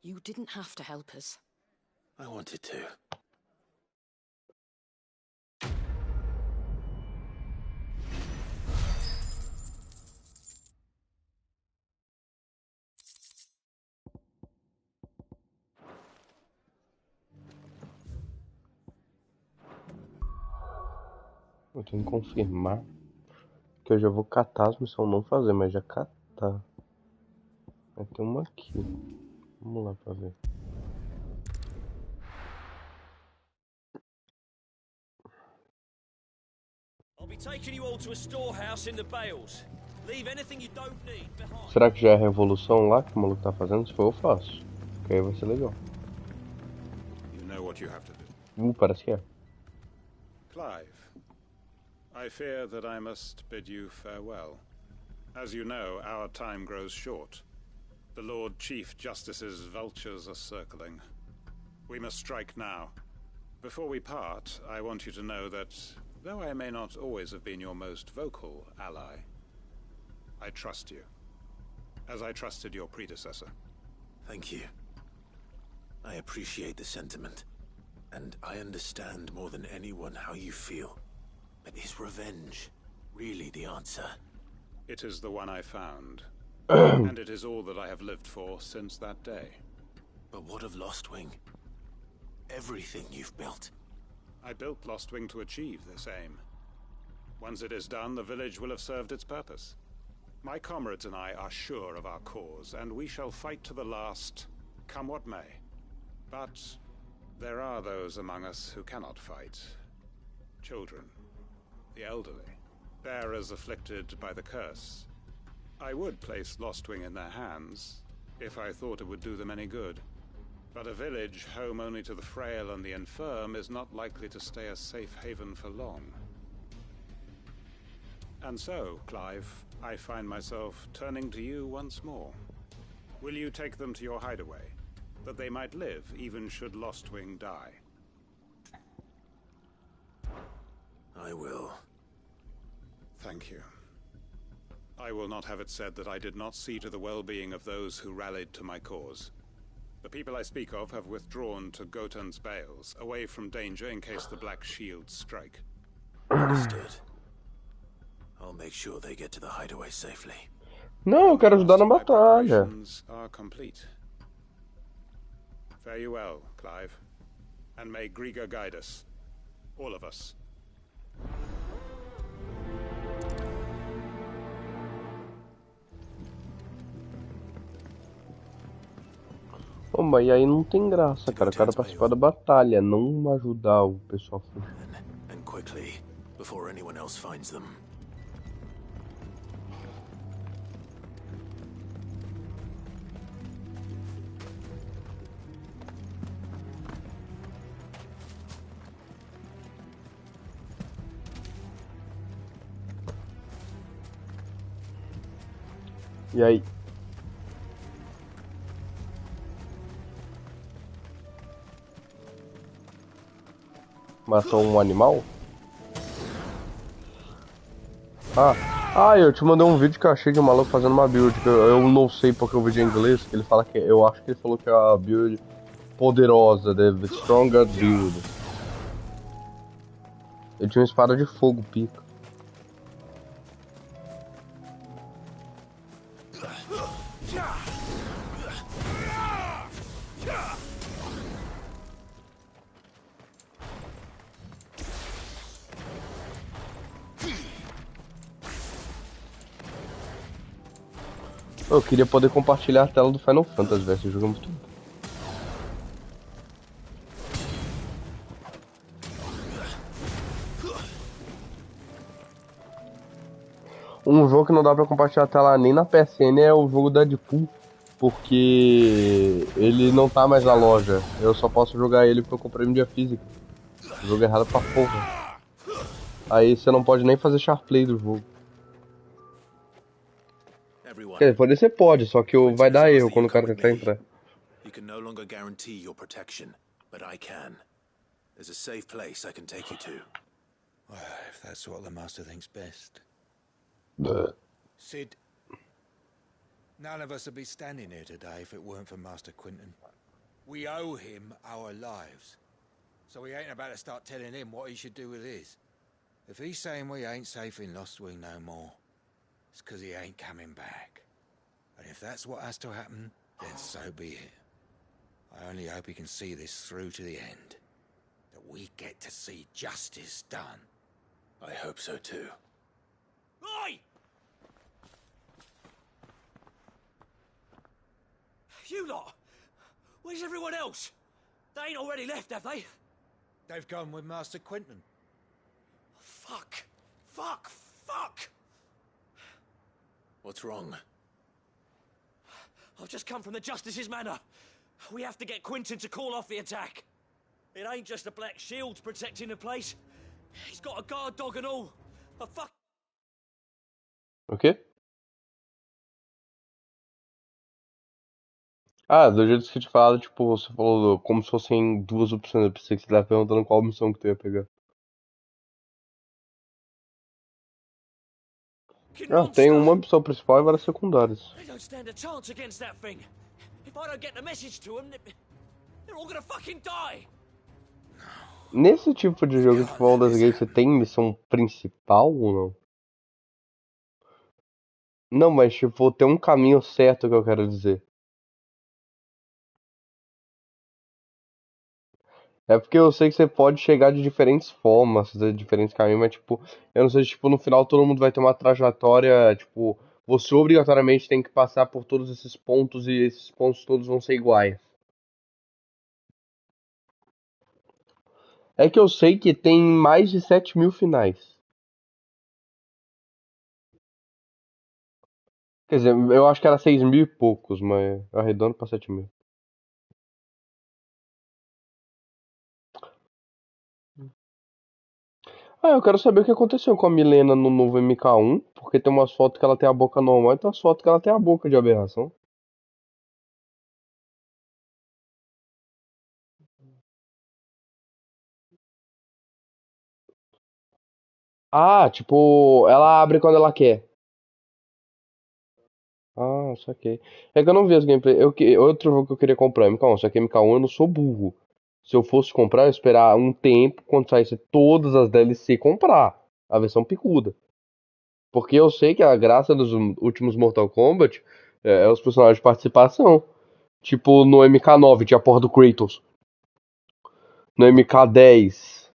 You didn't have to help us. I wanted to. Eu tenho que confirmar que eu já vou catar as missões, não fazer, mas já catar. Vai ter uma aqui. Vamos lá pra ver. I'll be taking you all to a storehouse in the Bales. Leave anything you don't need behind. Será que já é a revolução lá que o maluco tá fazendo? Se for, eu faço. Porque aí vai ser legal. You know what you have to do. Parece que é. Clive, I fear that I must bid you farewell. As you know, our time grows short. The Lord Chief Justice's vultures are circling. We must strike now. Before we part, I want you to know that, though I may not always have been your most vocal ally, I trust you, as I trusted your predecessor. Thank you. I appreciate the sentiment, and I understand more than anyone how you feel. But is revenge really the answer? It is the one I found. And it is all that I have lived for since that day. But what of Lostwing? Everything you've built. I built Lostwing to achieve this aim. Once it is done, the village will have served its purpose. My comrades and I are sure of our cause, and we shall fight to the last, come what may. But there are those among us who cannot fight. Children, the elderly, bearers afflicted by the curse. I would place Lostwing in their hands, if I thought it would do them any good. But a village home only to the frail and the infirm is not likely to stay a safe haven for long. And so, Clive, I find myself turning to you once more. Will you take them to your hideaway, that they might live even should Lostwing die? I will. Thank you. I will not have it said that I did not see to the well-being of those who rallied to my cause. The people I speak of have withdrawn to Gotan's Bales, away from danger in case the Black Shields strike. Understood. I'll make sure they get to the hideaway safely. Não, eu quero ajudar na batalha. Preparations are complete. Fare you well, Clive. And may Griga guide us. All of us. Oh, mas aí não tem graça, cara. O cara participar da batalha, não ajudar o pessoal a fugir. And quickly, before anyone else finds them. E aí? Matou um animal? Eu te mandei um vídeo que eu achei de um maluco fazendo uma build, que eu não sei porque o vídeo é em inglês, que ele fala que, eu acho que ele falou que é a build poderosa, the stronger build. Ele tinha uma espada de fogo, pica. Eu queria poder compartilhar a tela do Final Fantasy, velho. Esse jogo é muito bom. Um jogo que não dá pra compartilhar a tela nem na PSN é o jogo Deadpool, porque ele não tá mais na loja. Eu só posso jogar ele porque eu comprei no dia físico. O jogo é errado pra porra. Aí você não pode nem fazer sharplay do jogo. Quer dizer, poder você pode, só que vai dar erro quando o cara tentar entrar. You can no longer guarantee your protection, but I can. There's a safe place I can take you to. Well, if that's what the master thinks best. Sid, none of us would be standing here today if it weren't for Master Quinton. We owe him our lives. So we ain't about to start telling him what he should do with his. If he's saying we ain't safe in Lostwing no more, it's 'cause he ain't coming back. And if that's what has to happen, then so be it. I only hope he can see this through to the end. That we get to see justice done. I hope so too. Oi! You lot! Where's everyone else? They ain't already left, have they? They've gone with Master Quinton. Fuck! Fuck! Fuck! What's wrong? I've just come from the Justice's manor. We have to get Quinton to call off the attack. It ain't just the Black Shields protecting the place. He's got a guard dog and all. A fuck... O quê? Do jeito que te fala, tipo, você falou como se fossem duas opções. Eu pensei que você tava perguntando qual missão que tu ia pegar. Tem uma missão principal e várias secundárias. They don't stand a chance against that thing. If I don't get the message to them, they're all gonna fucking die. Nesse tipo de jogo de Baldur's Gate, você tem missão principal ou não? Não, mas tipo, tem um caminho certo que eu quero dizer. É porque eu sei que você pode chegar de diferentes formas, fazer diferentes caminhos, mas tipo, eu não sei se tipo, no final todo mundo vai ter uma trajetória, tipo, você obrigatoriamente tem que passar por todos esses pontos e esses pontos todos vão ser iguais. É que eu sei que tem mais de 7.000 finais. Quer dizer, eu acho que era 6.000 e poucos, mas eu arredondo pra 7.000. Ah, eu quero saber o que aconteceu com a Milena no novo MK1, porque tem umas fotos que ela tem a boca normal e tem umas fotos que ela tem a boca de aberração. Ah, tipo, ela abre quando ela quer. Ah, saquei. É que eu não vi as gameplays. Outro jogo que eu queria comprar, MK1, só que MK1 eu não sou burro. Se eu fosse comprar, eu ia esperar um tempo, quando saísse todas as DLC, comprar a versão picuda. Porque eu sei que a graça dos últimos Mortal Kombat é os personagens de participação. Tipo, no MK9 tinha a porra do Kratos. No MK10.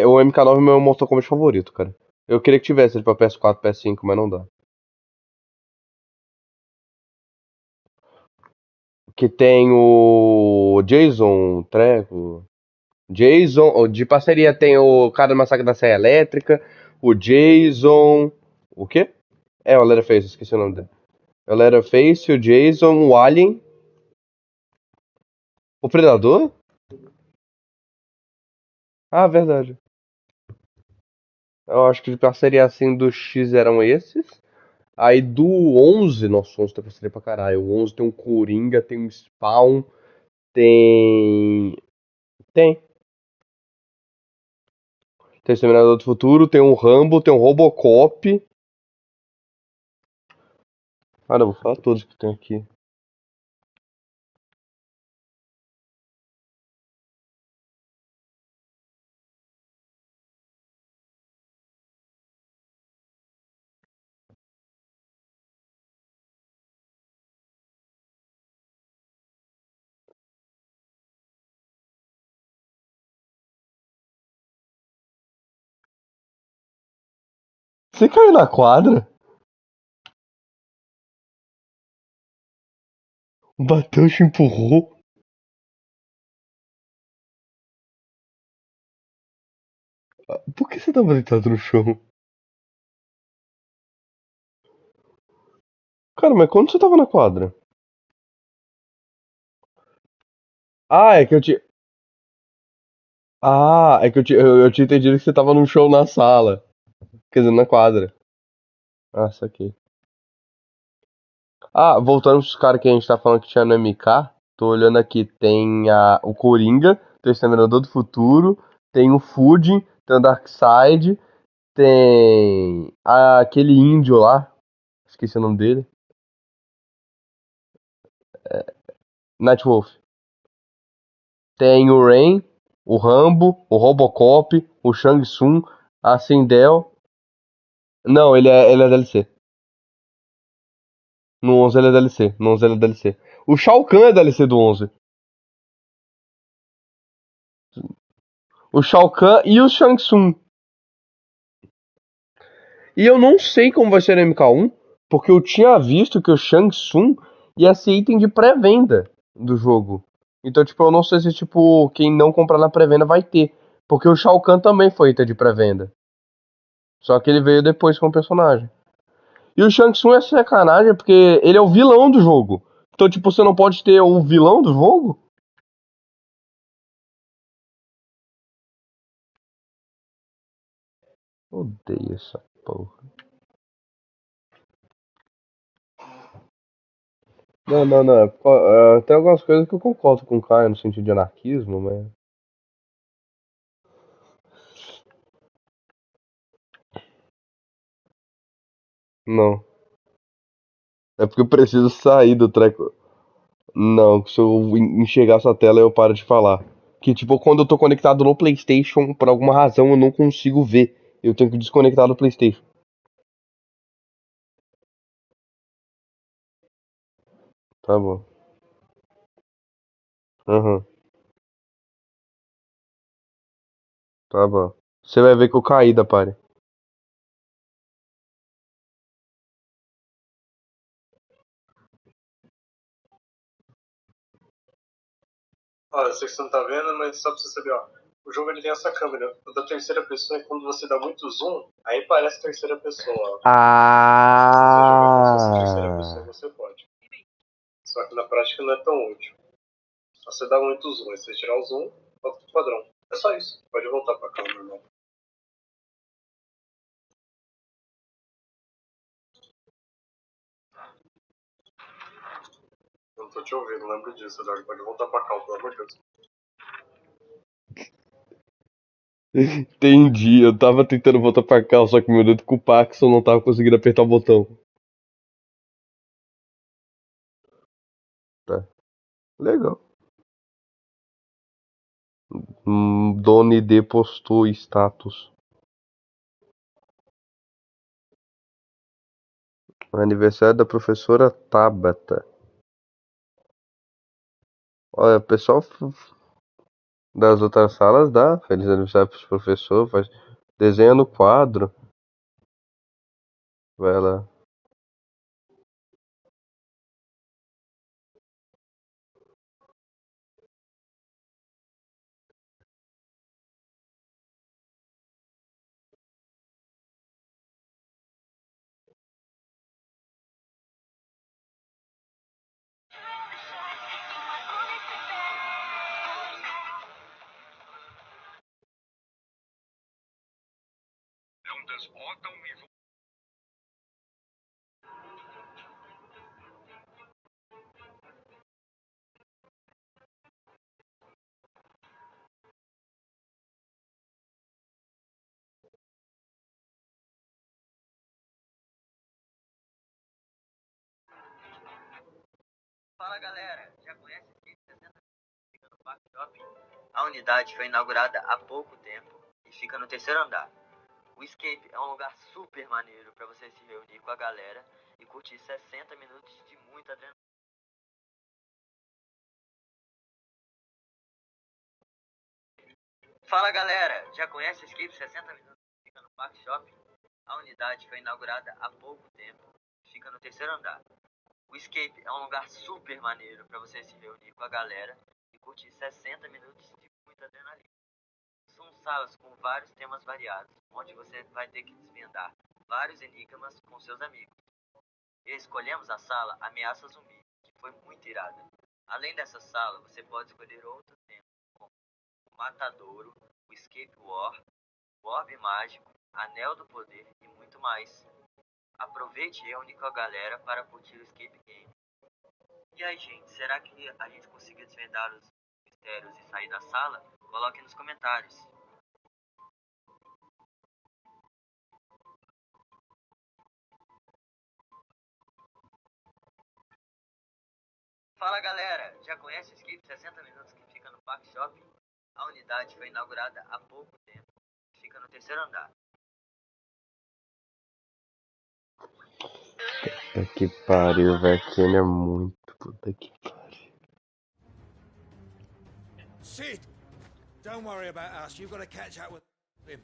O MK9 é o meu Mortal Kombat favorito, cara. Eu queria que tivesse ele pra PS4, PS5, mas não dá. Que tem o Jason, Trevo. Jason, de parceria tem o cara do Massacre da Serra Elétrica, o Jason. O quê? É, o Leatherface, esqueci o nome dele. É o Leatherface, o Jason, o Alien. O Predador? Ah, verdade. Eu acho que de parceria assim do X eram esses. Aí do 11, nossa, o 11 tem parceria pra caralho. O 11 tem um Coringa, tem um Spawn, tem. Tem. Tem o Exterminador do Futuro, tem um Rambo, tem um Robocop. Ah, não, vou falar todos que tem aqui. Você caiu na quadra? Bateu, te empurrou. Por que você tava deitado no chão? Cara, mas quando você tava na quadra? Ah, é que eu te. Ah, é que eu tinha entendido que você tava num show na sala. Quer dizer, na quadra. Ah, saquei. Ah, voltando pros caras que a gente tá falando que tinha no MK, tô olhando aqui, tem o Coringa, tem o Exterminador do Futuro, tem o Fujin, tem o Darkseid, tem aquele índio lá, esqueci o nome dele, Nightwolf. Tem o Rain, o Rambo, o Robocop, o Shang Tsung, a Sindel. Não, ele é DLC. No 11 ele é DLC. No 11 ele é DLC. O Shao Kahn é DLC do 11. O Shao Kahn e o Shang Tsung. E eu não sei como vai ser no MK1, porque eu tinha visto que o Shang Tsung ia ser item de pré-venda do jogo. Então, tipo, eu não sei se, tipo, quem não comprar na pré-venda vai ter. Porque o Shao Kahn também foi item de pré-venda. Só que ele veio depois com o personagem. E o Shang Tsung é sacanagem porque ele é o vilão do jogo. Então, tipo, você não pode ter o vilão do jogo? Odeio essa porra. Não, não, não. Tem algumas coisas que eu concordo com o Caio no sentido de anarquismo, mas. Não. É porque eu preciso sair do treco. Não, se eu enxergar essa tela eu paro de falar. Que tipo, quando eu tô conectado no PlayStation, por alguma razão eu não consigo ver. Eu tenho que desconectar do PlayStation. Tá bom. Uhum. Tá bom. Você vai ver que eu caí da parede. Ó, eu sei que você não tá vendo, mas só pra você saber, ó. O jogo ele tem essa câmera. O da terceira pessoa é quando você dá muito zoom, aí parece terceira pessoa, ó. Se você quiser jogar como se fosse terceira pessoa, você pode. Só que na prática não é tão útil. Só você dá muito zoom, aí você tirar o zoom, volta pro padrão. É só isso. Pode voltar pra câmera normal. Eu não tô te ouvindo, lembro disso, Eduardo. Pode voltar pra cá, pelo amor de Deus. Entendi, eu tava tentando voltar pra cá, só que meu dedo com o Paxson não tava conseguindo apertar o botão. Tá. Legal. Dona ID postou status. Aniversário da professora Tabata. Olha, o pessoal das outras salas dá. Feliz aniversário pros professores. Faz... Desenha no quadro. Vai lá. Não desbotam e vão. Fala galera, já conhece o Escape 60 que fica no Parque Shopping? A unidade foi inaugurada há pouco tempo e fica no terceiro andar. O Escape é um lugar super maneiro para você se reunir com a galera e curtir 60 minutos de muita adrenalina. Fala galera, já conhece o Escape 60 minutos que fica no Parque Shopping? A unidade foi inaugurada há pouco tempo e fica no terceiro andar. O Escape é um lugar super maneiro para você se reunir com a galera e curtir 60 minutos de muita adrenalina. São salas com vários temas variados, onde você vai ter que desvendar vários enigmas com seus amigos. E escolhemos a sala Ameaça Zumbi, que foi muito irada. Além dessa sala, você pode escolher outros temas, como o Matadouro, o Escape War, o Orbe Mágico, Anel do Poder e muito mais. Aproveite e reúne com a galera para curtir o Escape Game. E aí, gente, será que a gente conseguiu desvendar os mistérios e sair da sala? Coloque nos comentários. Fala galera, já conhece o Escape 60 minutos que fica no Parque Shopping? A unidade foi inaugurada há pouco tempo e fica no terceiro andar. Puta que pariu, velho. Aquele é muito. Puta que pariu. Sid! Don't worry about us. You've got to catch up with him.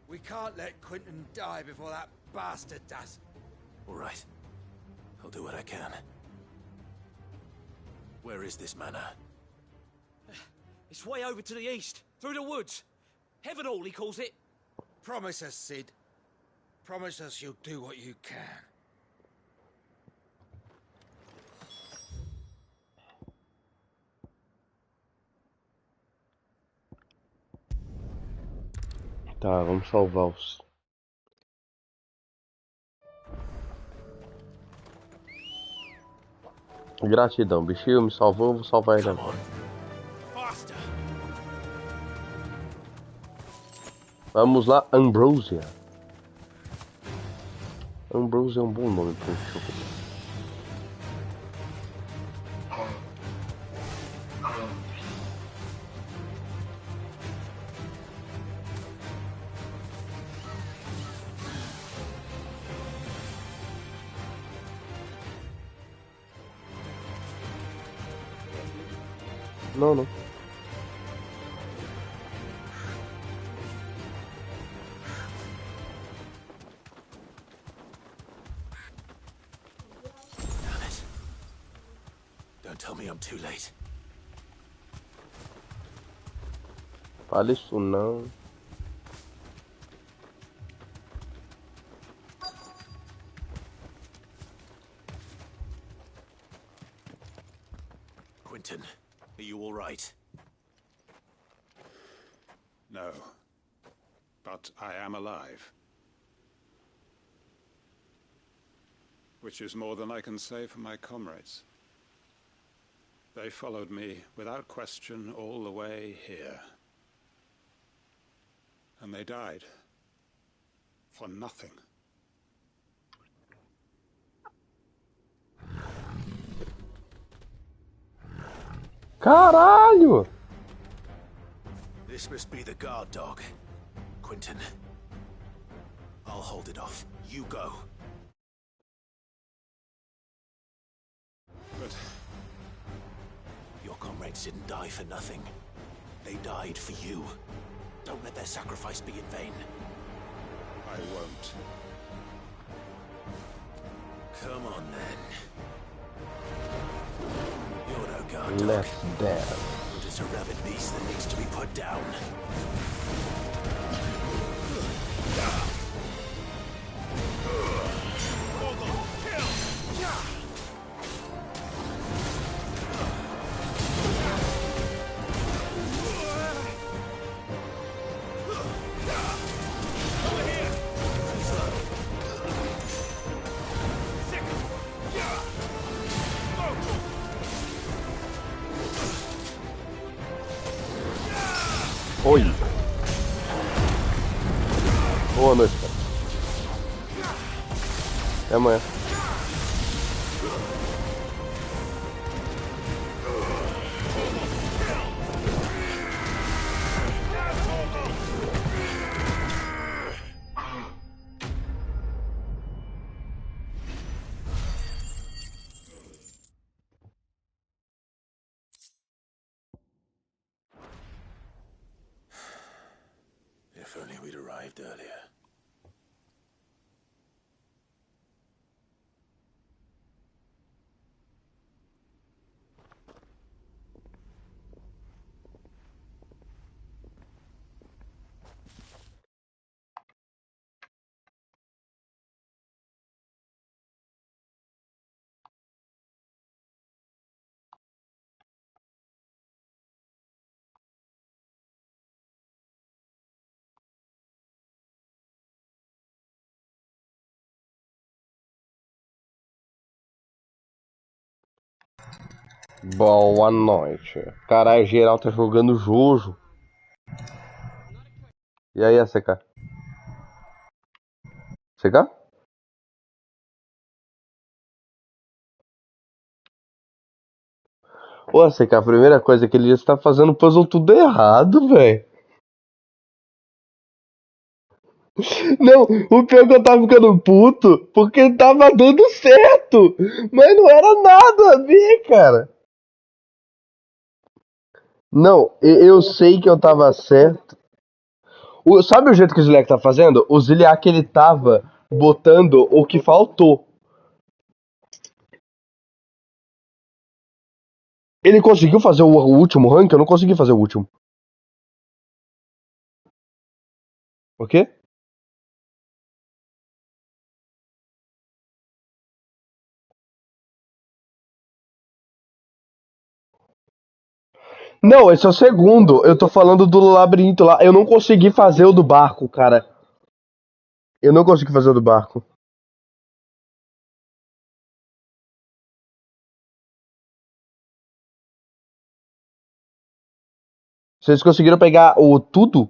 We can't let Quentin die before that bastard does. All right. I'll do what I can. Where is this manor? It's way over to the east, through the woods. Heavenhall, he calls it. Promise us, Sid. Promise us you'll do what you can. Tá, vamos salvar os. Gratidão, bichinho me salvou, eu vou salvar ele agora. Vamos lá, Ambrosia. Ambrosia é um bom nome para um jogo. Não, não. Damn it. Don't tell me I'm too late. Fala isso não. Quentin, are you all right? No. But I am alive. Which is more than I can say for my comrades. They followed me without question all the way here. And they died. For nothing. Caralho! This must be the guard dog. Quentin. I'll hold it off. You go. But your comrades didn't die for nothing. They died for you. Don't let their sacrifice be in vain. I won't. Come on, then. You're no guard dog. Let's dance. You're just a rabid beast that needs to be put down. Oi. Boa noite, cara. Até amanhã. If only we'd arrived earlier. Boa noite. Caralho, geral tá jogando Jojo. E aí, ACK? CK? Ô, ACK, a primeira coisa é que ele já está fazendo o puzzle tudo errado, velho. Não, o pior é que eu tava ficando puto, porque tava dando certo. Mas não era nada a ver, cara. Não, eu sei que eu tava certo. Sabe o jeito que o Ziliak tá fazendo? O Ziliak, ele tava botando o que faltou. Ele conseguiu fazer o último rank? Eu não consegui fazer o último. O quê? Não, esse é o segundo. Eu tô falando do labirinto lá. Eu não consegui fazer o do barco, cara. Eu não consegui fazer o do barco. Vocês conseguiram pegar o tudo?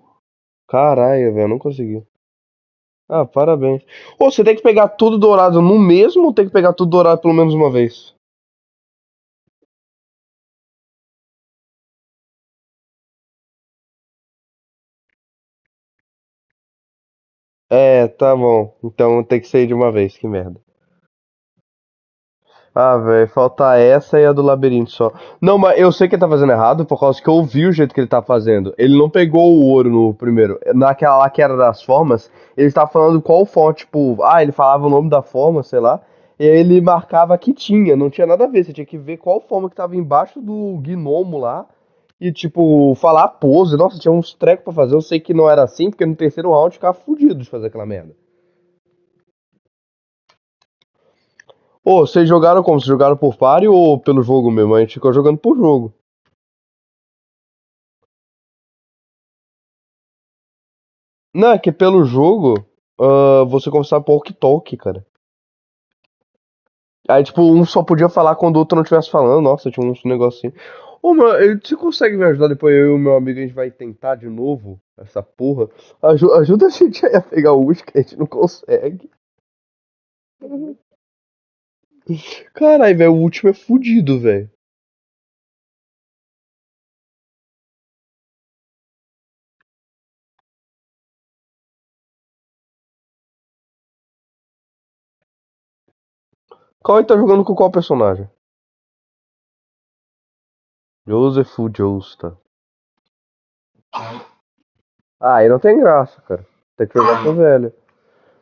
Caralho, velho, eu não consegui. Ah, parabéns. Ô, você tem que pegar tudo dourado no mesmo ou tem que pegar tudo dourado pelo menos uma vez? É, tá bom. Então tem que ser de uma vez, que merda. Ah, velho, falta essa e a do labirinto só. Não, mas eu sei que ele tá fazendo errado por causa que eu vi o jeito que ele tá fazendo. Ele não pegou o ouro no primeiro. Naquela lá que era das formas, ele tá falando qual forma, tipo, ele falava o nome da forma, sei lá, e aí ele marcava que tinha, não tinha nada a ver, você tinha que ver qual forma que tava embaixo do gnomo lá e, tipo, falar a pose. Nossa, tinha uns trecos pra fazer. Eu sei que não era assim, porque no terceiro round ficava fudido de fazer aquela merda. Ô, vocês jogaram como? Vocês jogaram por party ou pelo jogo mesmo? A gente ficou jogando por jogo. Não, é que pelo jogo, você conversava por walkie-talkie, cara. Aí, tipo, um só podia falar quando o outro não estivesse falando. Nossa, tinha uns negocinho. Ô, mano, você consegue me ajudar depois? Eu e o meu amigo, a gente vai tentar de novo essa porra. Ajuda a gente aí a pegar o último que a gente não consegue. Caralho, velho, o último é fudido, velho. Qual ele tá jogando com qual personagem? Joseph Joestar. Ah, aí não tem graça, cara. Tem que jogar com o velho.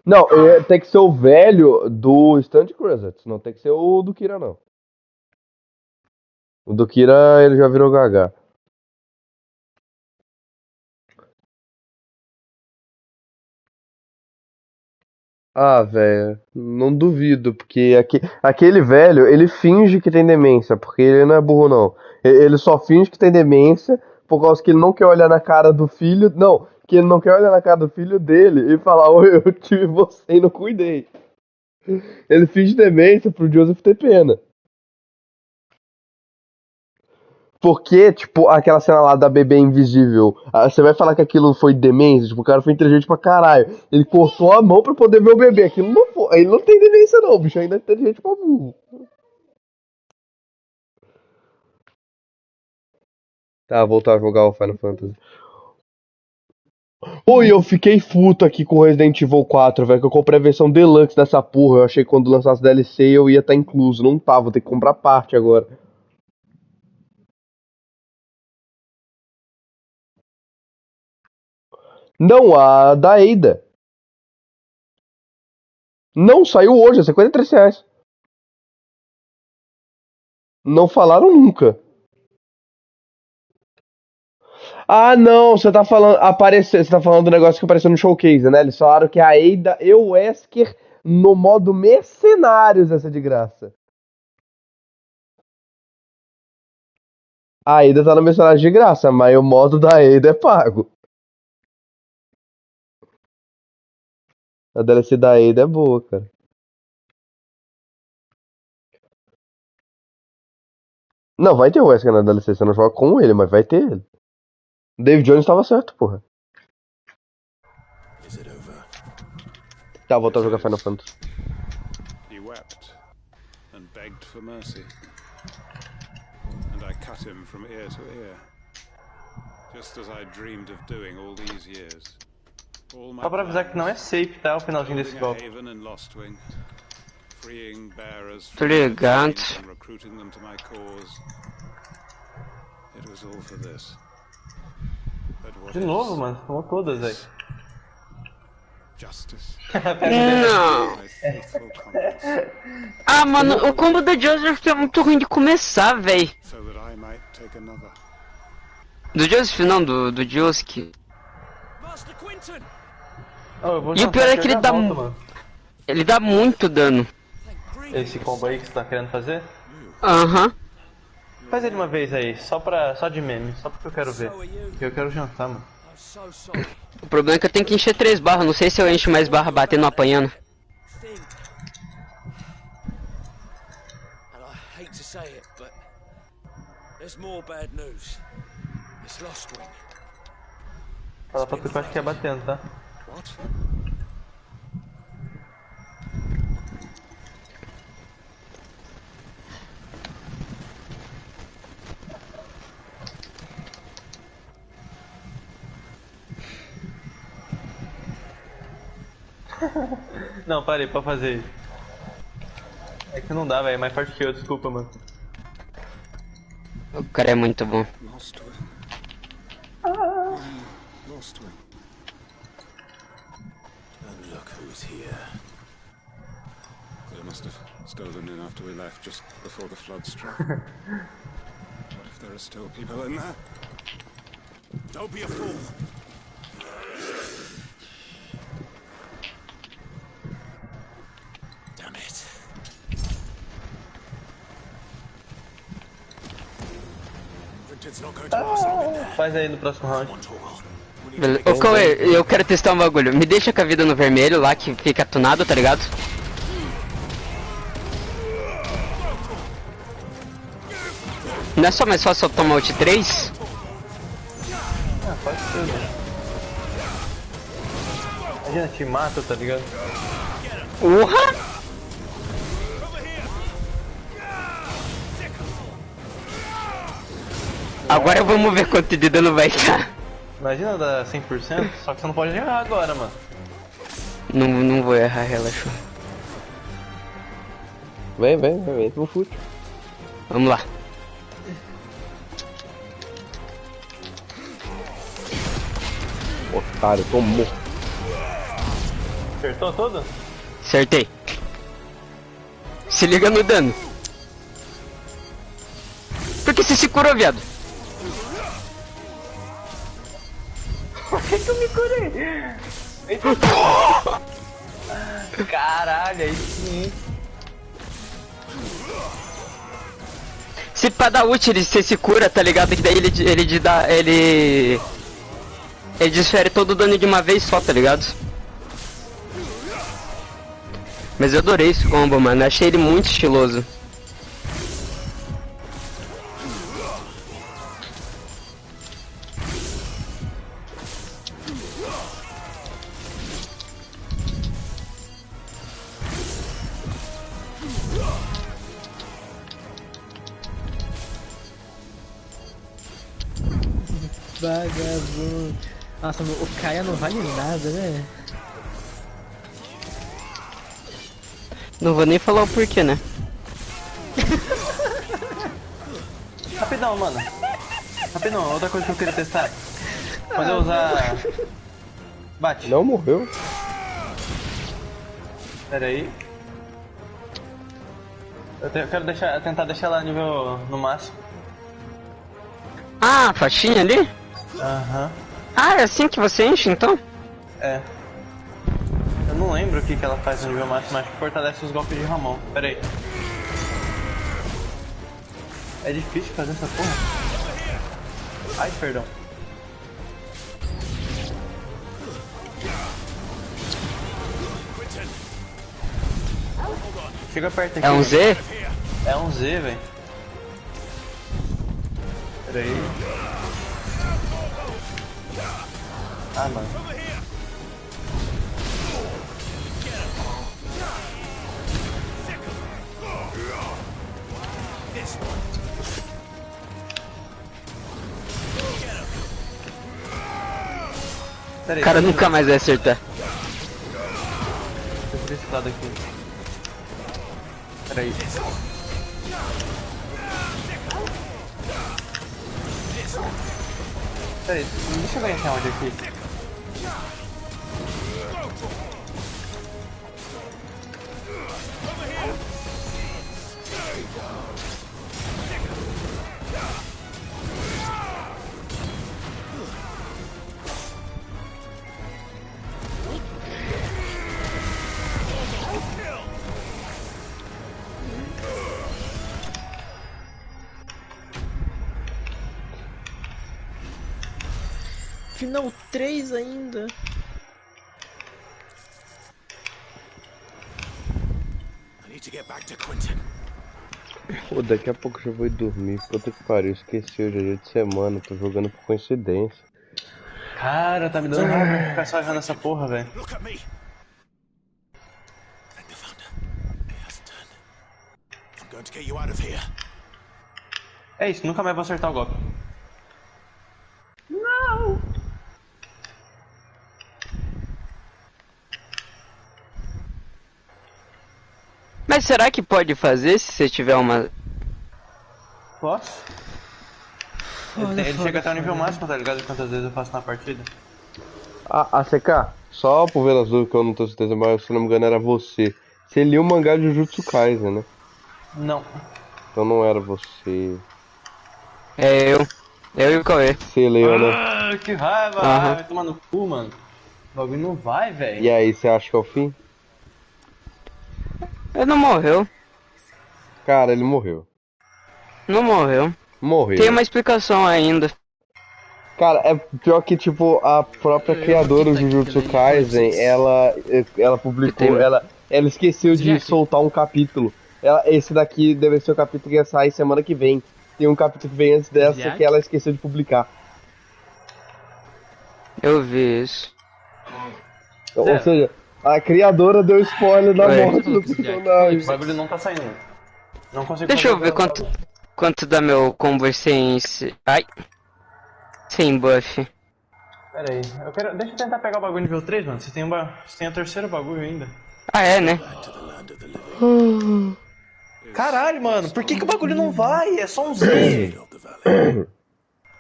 Não, tem que ser o velho do Stand Cruisers. Não tem que ser o do Kira, não. O do Kira, ele já virou gaga. Ah, velho, não duvido, porque aquele velho, ele finge que tem demência, porque ele não é burro, não. Ele só finge que tem demência por causa que ele não quer olhar na cara do filho. Não, que ele não quer olhar na cara do filho dele e falar, oi, eu tive você e não cuidei. Ele finge demência pro Joseph ter pena. Porque, tipo, aquela cena lá da bebê invisível, você vai falar que aquilo foi demência? Tipo, o cara foi inteligente pra caralho. Ele cortou a mão pra poder ver o bebê. Aquilo não foi. Ele não tem demência, não. O bicho ainda é inteligente pra burro. Tá, voltar a jogar o Final Fantasy. Oi, eu fiquei puto aqui com o Resident Evil 4, velho, que eu comprei a versão Deluxe dessa porra. Eu achei que quando lançasse DLC eu ia estar incluso. Não tá, vou ter que comprar parte agora. Não, a da Ada. Não, saiu hoje, é R$ 53. Não falaram nunca. Ah, não, você tá falando. Você tá falando do negócio que apareceu no showcase, né? Eles falaram que a Ada e o Wesker no modo mercenários essa de graça. A Ada tá no mercenário de graça, mas o modo da Ada é pago. A DLC da Ada é boa, cara. Não, vai ter o Wesker na DLC, você não joga com ele, mas vai ter ele. David Jones tava certo, porra. Tá, vou voltar a jogar Final Fantasy. He wept and begged for mercy. And I cut him from ear to ear. Just as I dreamed of doing all these years. Só pra avisar que não é safe, tá? O finalzinho desse golpe. Tô ligado. De novo, mano. Tomou todas, velho. Não. Ah, mano, o combo do Joseph é muito ruim de começar, velho. Do Joseph não, do Josuke. E o pior é que ele dá muito dano. Esse combo aí que você tá querendo fazer? Aham. Faz ele uma vez aí, só de meme, só porque eu quero ver. Porque eu quero jantar, mano. O problema é que eu tenho que encher 3 barras, não sei se eu encho mais barra batendo ou apanhando. Fala pra tu que eu acho que é batendo, tá? Não, parei pra fazer isso. É que não dá, velho. É mais forte que eu, desculpa, mano. O cara é muito bom. Lost one. Lost one. And look who's here. They must have stolen in after we left, just before the flood struck. What if there are still people in there? Don't be a fool. Damn it. Quentin's not going to last long in there. Faz aí no próximo round. Ô, Cauê, eu quero testar um bagulho. Me deixa com a vida no vermelho lá, que fica tunado, tá ligado? Não é só mais fácil eu tomar ult 3? Ah, pode ser, né? Imagina, te mata, tá ligado? Urra! Agora vamos ver quanto de dano vai dar. Imagina dar 100%, só que você não pode errar agora, mano. Não vou errar, relaxa. Vem pro fute. Vamos lá. Otário, tomou. Acertou todo? Acertei. Se liga no dano. Por que você se curou, viado? Por que eu me curei? Caralho, aí sim. Se pra dar ult você se cura, tá ligado? Que daí ele desfere todo o dano de uma vez só, tá ligado? Mas eu adorei esse combo, mano. Achei ele muito estiloso. Vagabundo. Nossa, o Kaia não vale nada, né? Não vou nem falar o porquê, né? Rapidão, mano. Rapidão, outra coisa que eu queria testar. Quando eu usar... Bate. Não morreu. Pera aí. Eu quero tentar deixar ela nível no máximo. Ah, a faixinha ali? Aham. Ah, é assim que você enche, então? É. Eu não lembro o que ela faz no nível máximo, acho que fortalece os golpes de Ramon. Pera aí. É difícil fazer essa porra. Ai, perdão. Chega perto aqui. É um Z? É um Z, velho. Pera aí. Ah, mano. O cara nunca mais vai acertar. Deixa eu ver esse lado aqui. Pera aí. Pera aí, deixa eu ver até onde aqui. Final 3 ainda. Pô, daqui a pouco eu já vou ir dormir. Puta que pariu, esqueci, hoje é dia de semana, tô jogando por coincidência. Cara, tá me dando raiva ficar só errando essa porra, velho. É isso, nunca mais vou acertar o golpe. Não! Mas será que pode fazer se você tiver uma... Posso? Ele chega até o nível máximo, tá ligado? Quantas vezes eu faço na partida. Ah, CK, só por ver as dúvidas que eu não tenho certeza, mas se não me engano era você. Você lia o mangá de Jujutsu Kaisen, né? Não. Então não era você. É eu. Eu e o Cauê. Você leu, né? Ah, que raiva! Aham. Vai tomar no cu, mano. O bagulho não vai, velho. E aí, você acha que é o fim? Ele não morreu. Cara, ele morreu. Não morreu. Tem Morreu. uma explicação ainda. Cara, é pior que, tipo, a própria criadora do Jujutsu Kaisen, ela Que tem... publicou, ela esqueceu de soltar um capítulo. Esse daqui deve ser o capítulo que ia sair semana que vem. Tem um capítulo que vem antes dessa que ela esqueceu de publicar. Eu vi isso. Ou seja, a criadora deu spoiler da Oi. morte do personagem. O bagulho não tá saindo. Não consigo Deixa fazer eu ver quanto dá meu combo sem... Ai. Sem buff. Pera aí, deixa eu tentar pegar o bagulho nível 3, mano. Você tem o terceiro bagulho ainda. Ah, é, né? Caralho, mano, por que o bagulho não vai? É só um Z.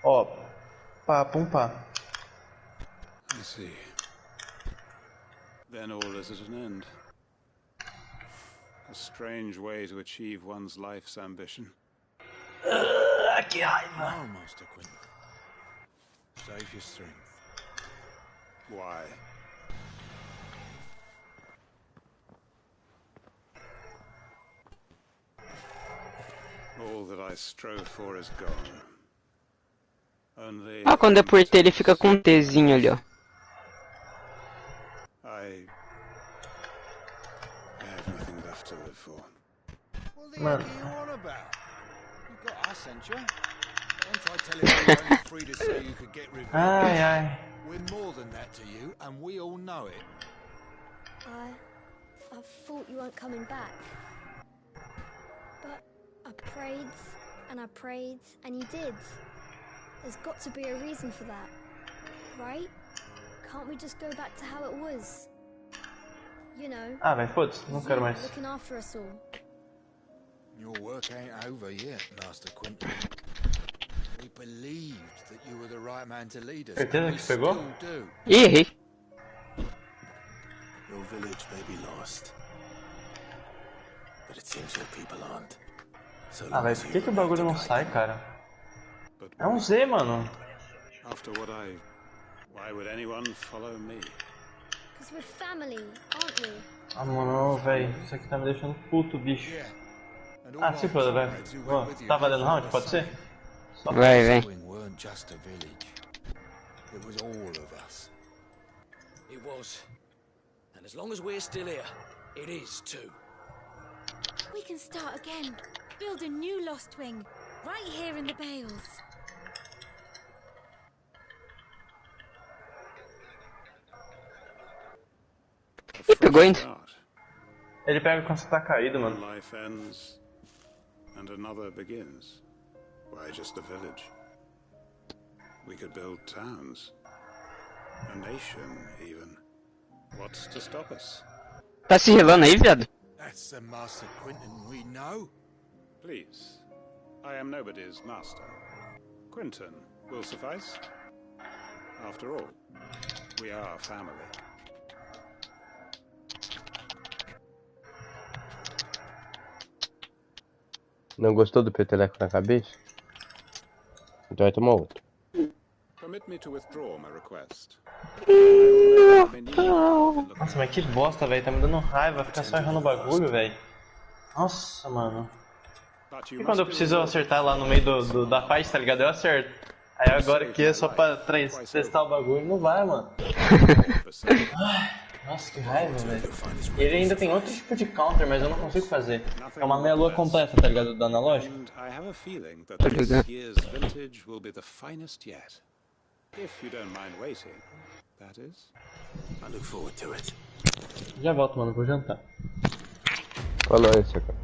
Ó, pá, pum, pá. I see. Then all is at an end. A strange way to achieve one's life's ambition. Que raiva. No, Master Quinton. Save your strength. Why? All that I strove for is gone. Only Ah, quando é por T ele fica com um Tzinho ali, ó. I have nothing left to live for. What the heck are you on about? You've got us, ain't you? Don't try telling me you're only free to say you could get revenge. Ai, ai. We're more than that to you, and we all know it. I thought you weren't coming back. But I prayed, and I prayed, and you did. There's got to be a reason for that, right? Can't we just go back to how it was? You know, Ah, velho, foda-se, não quero mais. looking after us all. Your work ain't over yet, Master Quinton. We believed that you were the right man to lead us. Certeza and we que pegou? still do. Ih, errei. Your village may be lost, but it seems your people aren't. So Ah, velho, por que o bagulho não sai, cara? É um Z, mano. After what why would anyone follow me? Because we're family, aren't we? Ah, mano, velho, isso aqui tá me deixando puto, bicho. Ah, se foda, velho. Ó, tá valendo round? Pode ser? Só Vai, vai. Weren't just a village. It was all of us. It was. And as long as we're still here, it is too. We can start again. Build a new Lost Wing. Right here in the Bales. Ih, pegou ainda. Ele pega quando você tá caído, mano. Life ends and another begins. Why just a village? We could build towns. A nation, even. What's to stop us? Tá se relando aí, viado? That's the Master Quinton we know. Please, I am nobody's master. Quinton will suffice. After all, we are family. Não gostou do peteleco na cabeça? Então vai tomar outro. Permit me to withdraw my request. Nossa, mas que bosta, velho. Tá me dando raiva ficar só errando o bagulho, velho. Nossa, mano. E quando eu preciso acertar lá no meio da fight, tá ligado? Eu acerto. Aí agora aqui é só pra testar o bagulho, não vai, mano. Ai, nossa, que raiva, velho. Ele ainda tem outro tipo de counter, mas eu não consigo fazer. É uma meia lua completa, tá ligado? Do analógico. I have a feeling that Tá this ligado. year's vintage will be the finest yet. If you don't mind waiting, that is. I look forward to it. Já volto, mano. Vou jantar. Falou aí, cara.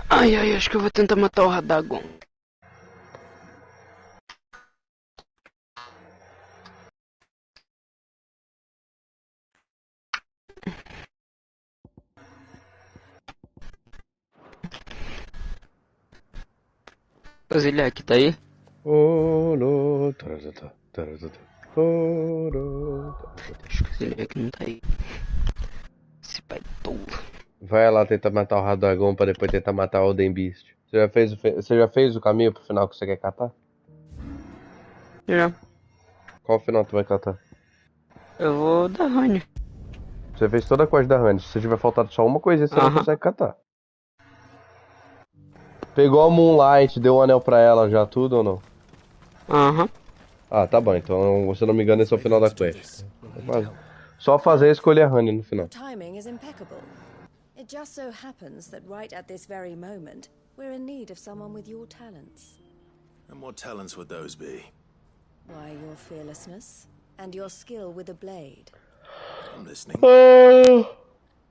Ai, ai, acho que eu vou tentar matar o Radagon. O Zilek, tá aí? Acho que o Zilek não tá aí. Esse pai tolo. Vai lá tentar matar o Radagon pra depois tentar matar o Elden Beast. Você já fez o caminho pro final que você quer catar? Já. Qual final tu vai catar? Eu vou da Honey. Você fez toda a quest da Honey. Se tiver faltado só uma coisinha, você não consegue catar. Pegou a Moonlight, deu o anel pra ela já, tudo ou não? Aham. Ah, tá bom. Então, se eu não me engano, esse é o final da quest. Só fazer e escolher a Honey no final. Your timing is impeccable. It just so happens that right at this very moment, we're in need of someone with your talents. And what talents would those be? Why, your fearlessness and your skill with a blade. I'm listening.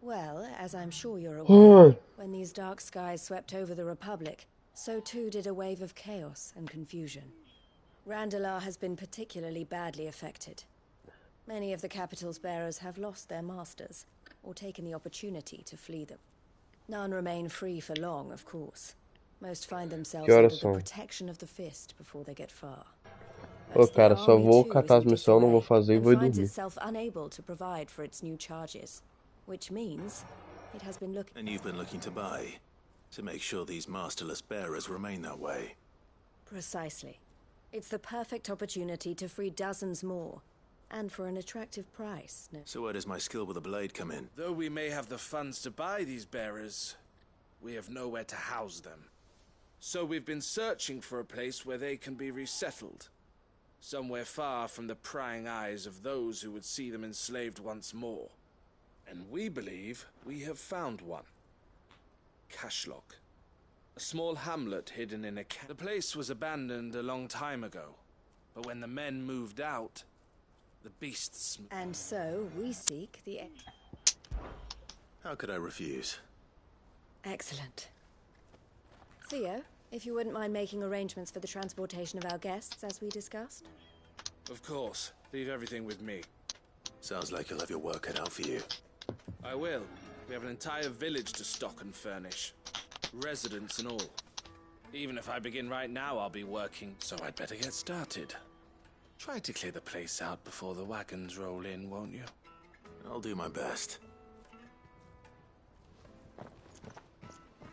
Well, as I'm sure you're aware, when these dark skies swept over the Republic, so too did a wave of chaos and confusion. Randalar has been particularly badly affected. Many of the capital's bearers have lost their masters, or taken the opportunity to flee them. None remain free for long, of course. Most find themselves under the protection of the Fist before they get far. Ô, cara, só vou catar as missões, não vou fazer e vou dormir. Itself unable to provide for its new charges, which means it has been looking. And you've been looking to buy, to make sure these masterless bearers remain that way. Precisely. It's the perfect opportunity to free dozens more, and for an attractive price. So where does my skill with a blade come in? Though we may have the funds to buy these bearers, we have nowhere to house them. So we've been searching for a place where they can be resettled. Somewhere far from the prying eyes of those who would see them enslaved once more. And we believe we have found one. Cashlock. A small hamlet hidden in a The place was abandoned a long time ago. But when the men moved out, the beasts... And so we seek the... How could I refuse? Excellent. Theo, if you wouldn't mind making arrangements for the transportation of our guests, as we discussed. Of course. Leave everything with me. Sounds like you'll have your work cut out for you. I will. We have an entire village to stock and furnish. Residents and all. Even if I begin right now, I'll be working, so I'd better get started. Try to clear the place out before the wagons roll in, won't you? I'll do my best.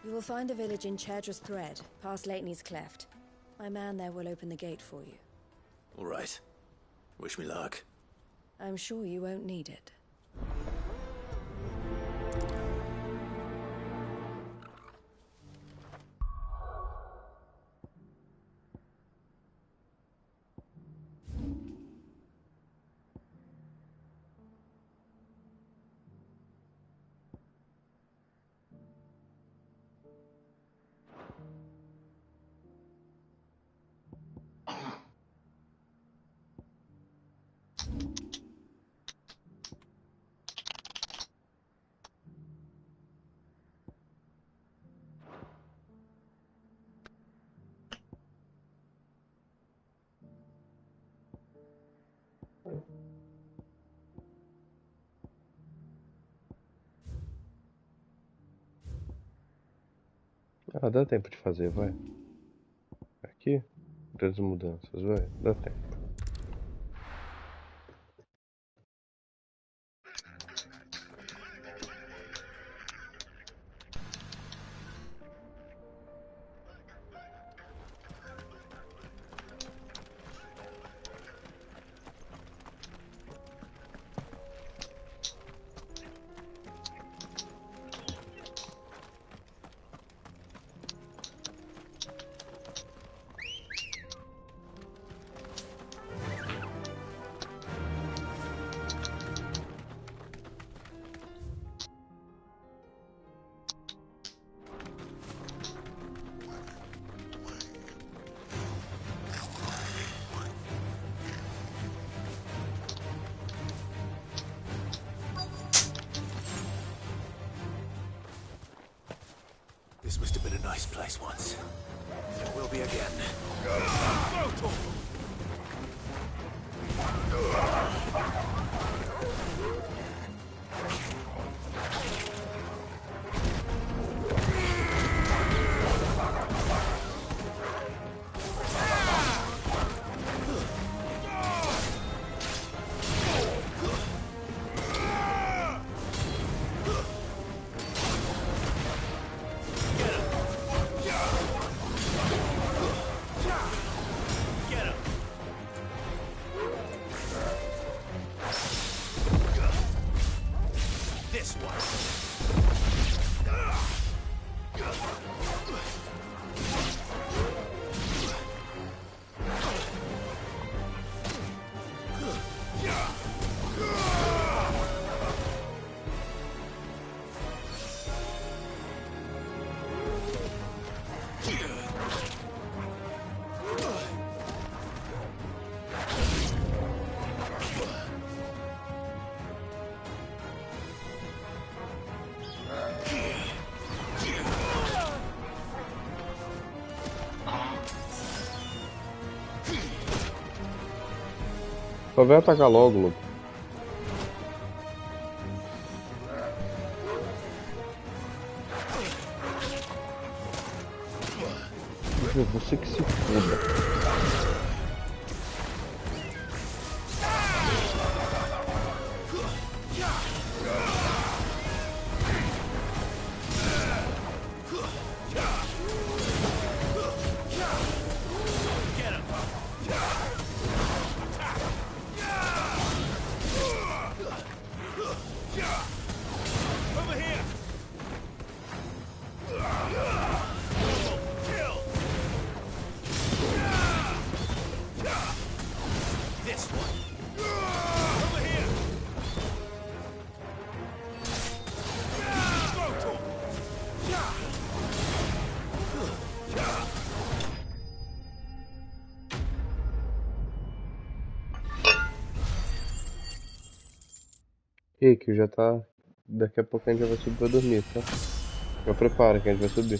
You will find a village in Chedra's Thread, past Lateney's Cleft. My man there will open the gate for you. All right. Wish me luck. I'm sure you won't need it. Ah, dá tempo de fazer, vai. Aqui, grandes mudanças, vai, dá tempo. place once. It will be again. This one. Só vai atacar logo, louco. Você que se foda. E que já tá. Daqui a pouco a gente já vai subir pra dormir, tá? Já prepara que a gente vai subir.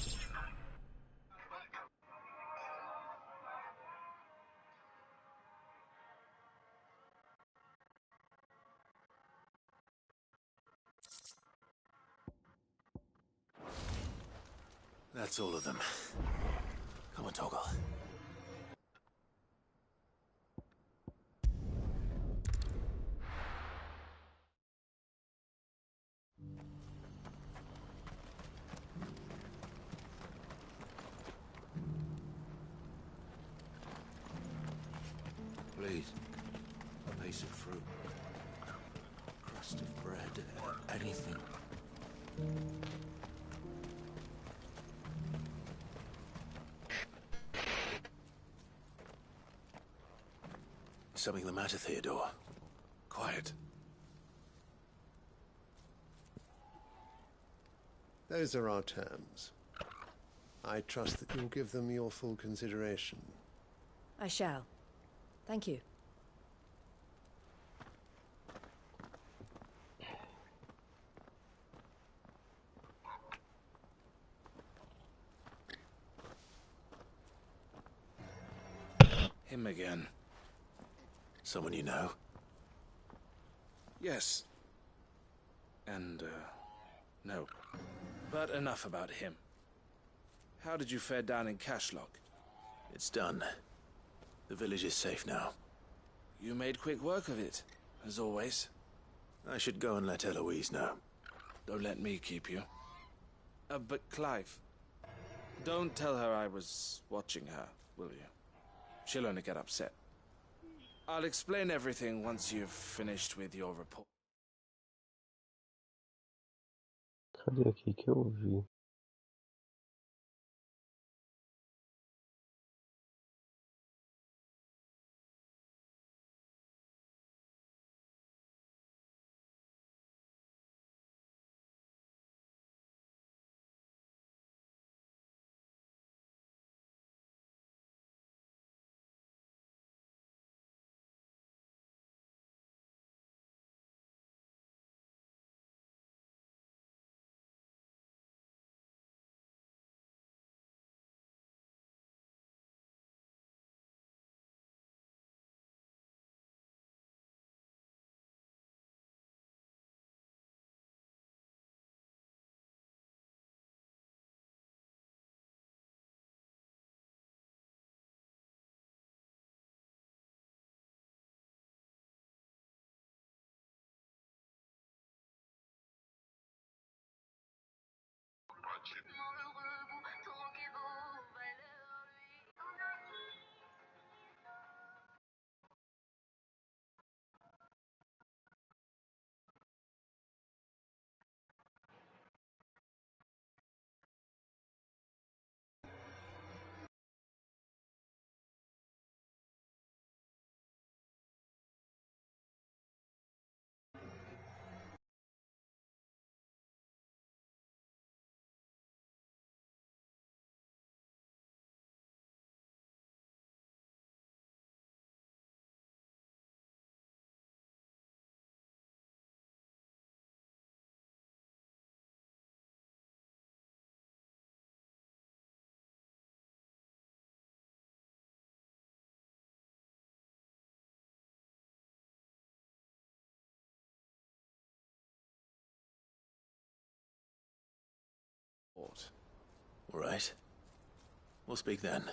That's all of them. Come on, Toggle. Please, a piece of fruit, a crust of bread, anything. Something the matter, Theodore? Quiet. Those are our terms. I trust that you'll give them your full consideration. I shall. Thank you. Him again. Someone you know? Yes. And, no. But enough about him. How did you fare down in Cashlock? It's done. The village is safe now. You made quick work of it, as always. I should go and let Eloise know. Don't let me keep you. But Clive, don't tell her I was watching her, will you? She'll only get upset. I'll explain everything once you've finished with your report. Cadê aqui que eu vi? What? All right. We'll speak then.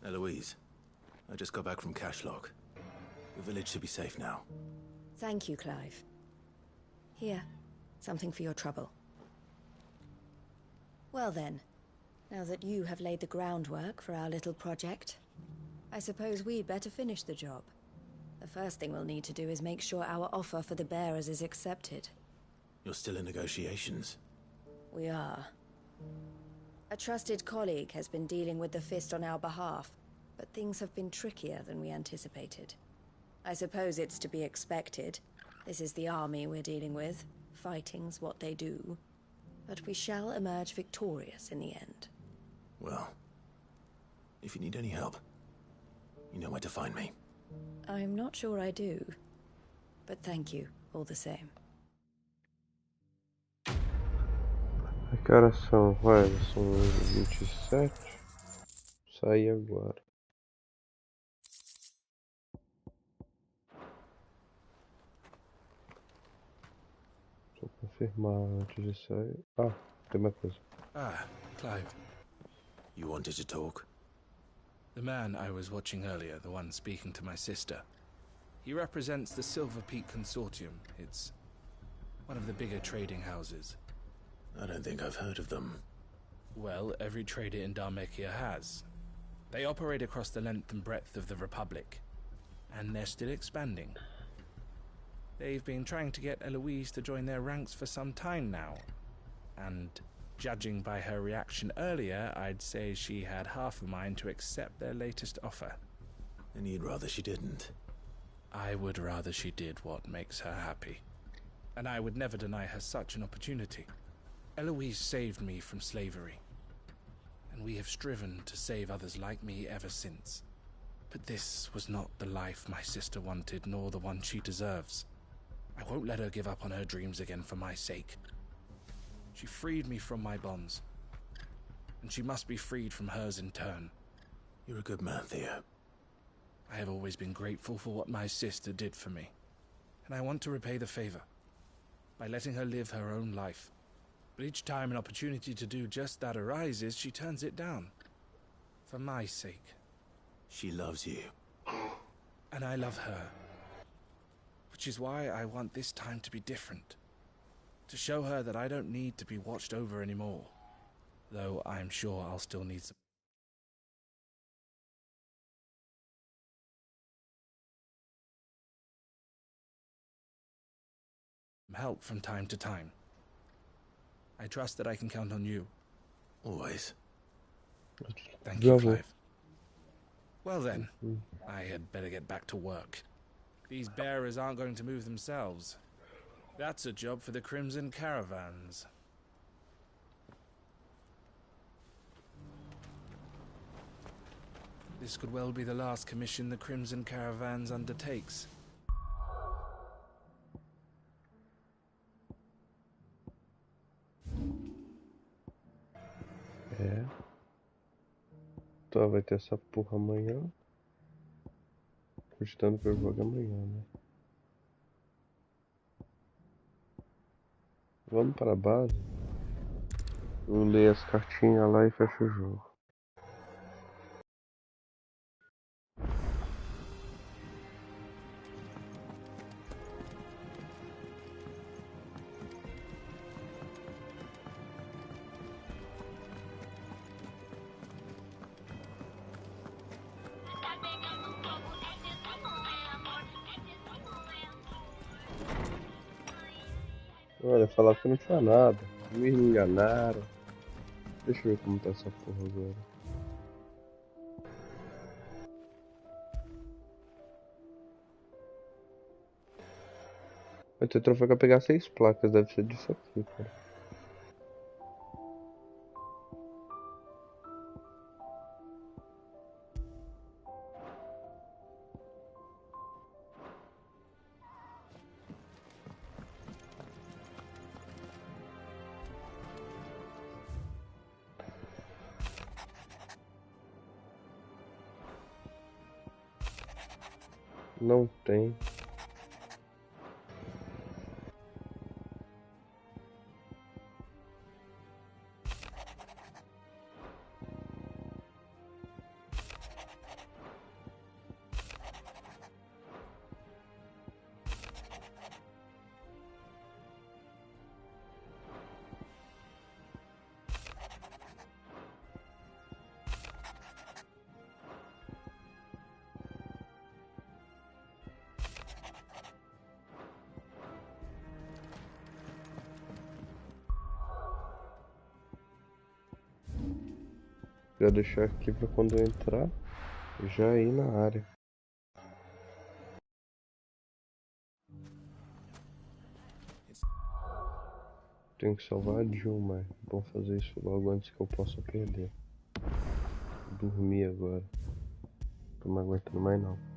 Eloise, I just got back from Cashlock. The village should be safe now. Thank you, Clive. Here, something for your trouble. Well then, now that you have laid the groundwork for our little project, I suppose we'd better finish the job. The first thing we'll need to do is make sure our offer for the bearers is accepted. You're still in negotiations? We are. A trusted colleague has been dealing with the Fist on our behalf, but things have been trickier than we anticipated. I suppose it's to be expected. This is the army we're dealing with. Fighting's what they do. But we shall emerge victorious in the end. Well, if you need any help, you know where to find me. I'm not sure I do, but thank you all the same. Que horas são? Ué, são 27. Saí agora. Só confirmar antes de sair. Ah, tem mais coisa. Ah, Clive. You wanted to talk? The man I was watching earlier, the one speaking to my sister. He represents the Silver Peak Consortium. It's one of the bigger trading houses. I don't think I've heard of them. Well, every trader in Dharmekia has. They operate across the length and breadth of the Republic, and they're still expanding. They've been trying to get Eloise to join their ranks for some time now, and judging by her reaction earlier, I'd say she had half a mind to accept their latest offer. And you'd rather she didn't? I would rather she did what makes her happy, and I would never deny her such an opportunity. Eloise saved me from slavery, and we have striven to save others like me ever since. But this was not the life my sister wanted, nor the one she deserves. I won't let her give up on her dreams again for my sake. She freed me from my bonds, and she must be freed from hers in turn. You're a good man, Theo. I have always been grateful for what my sister did for me, and I want to repay the favor by letting her live her own life. But each time an opportunity to do just that arises, she turns it down. For my sake. She loves you. And I love her. Which is why I want this time to be different. To show her that I don't need to be watched over anymore. Though I'm sure I'll still need some help from time to time. I trust that I can count on you. Always. Thank you, Clive. Well then, I had better get back to work. These bearers aren't going to move themselves. That's a job for the Crimson Caravans. This could well be the last commission the Crimson Caravans undertakes. É. Então vai ter essa porra amanhã. Custando que eu jogo amanhã, né? Vamos para a base. Eu leio as cartinhas lá e fecho o jogo. Olha, falar que não tinha nada. Me enganaram. Deixa eu ver como tá essa porra agora. Vai ter troféu pra pegar 6 placas, deve ser disso aqui, cara. Não tem. Já deixar aqui para quando eu entrar, já ir na área. Tenho que salvar a Jill, mas bom fazer isso logo antes que eu possa perder. Dormir agora. Tô não aguentando mais não.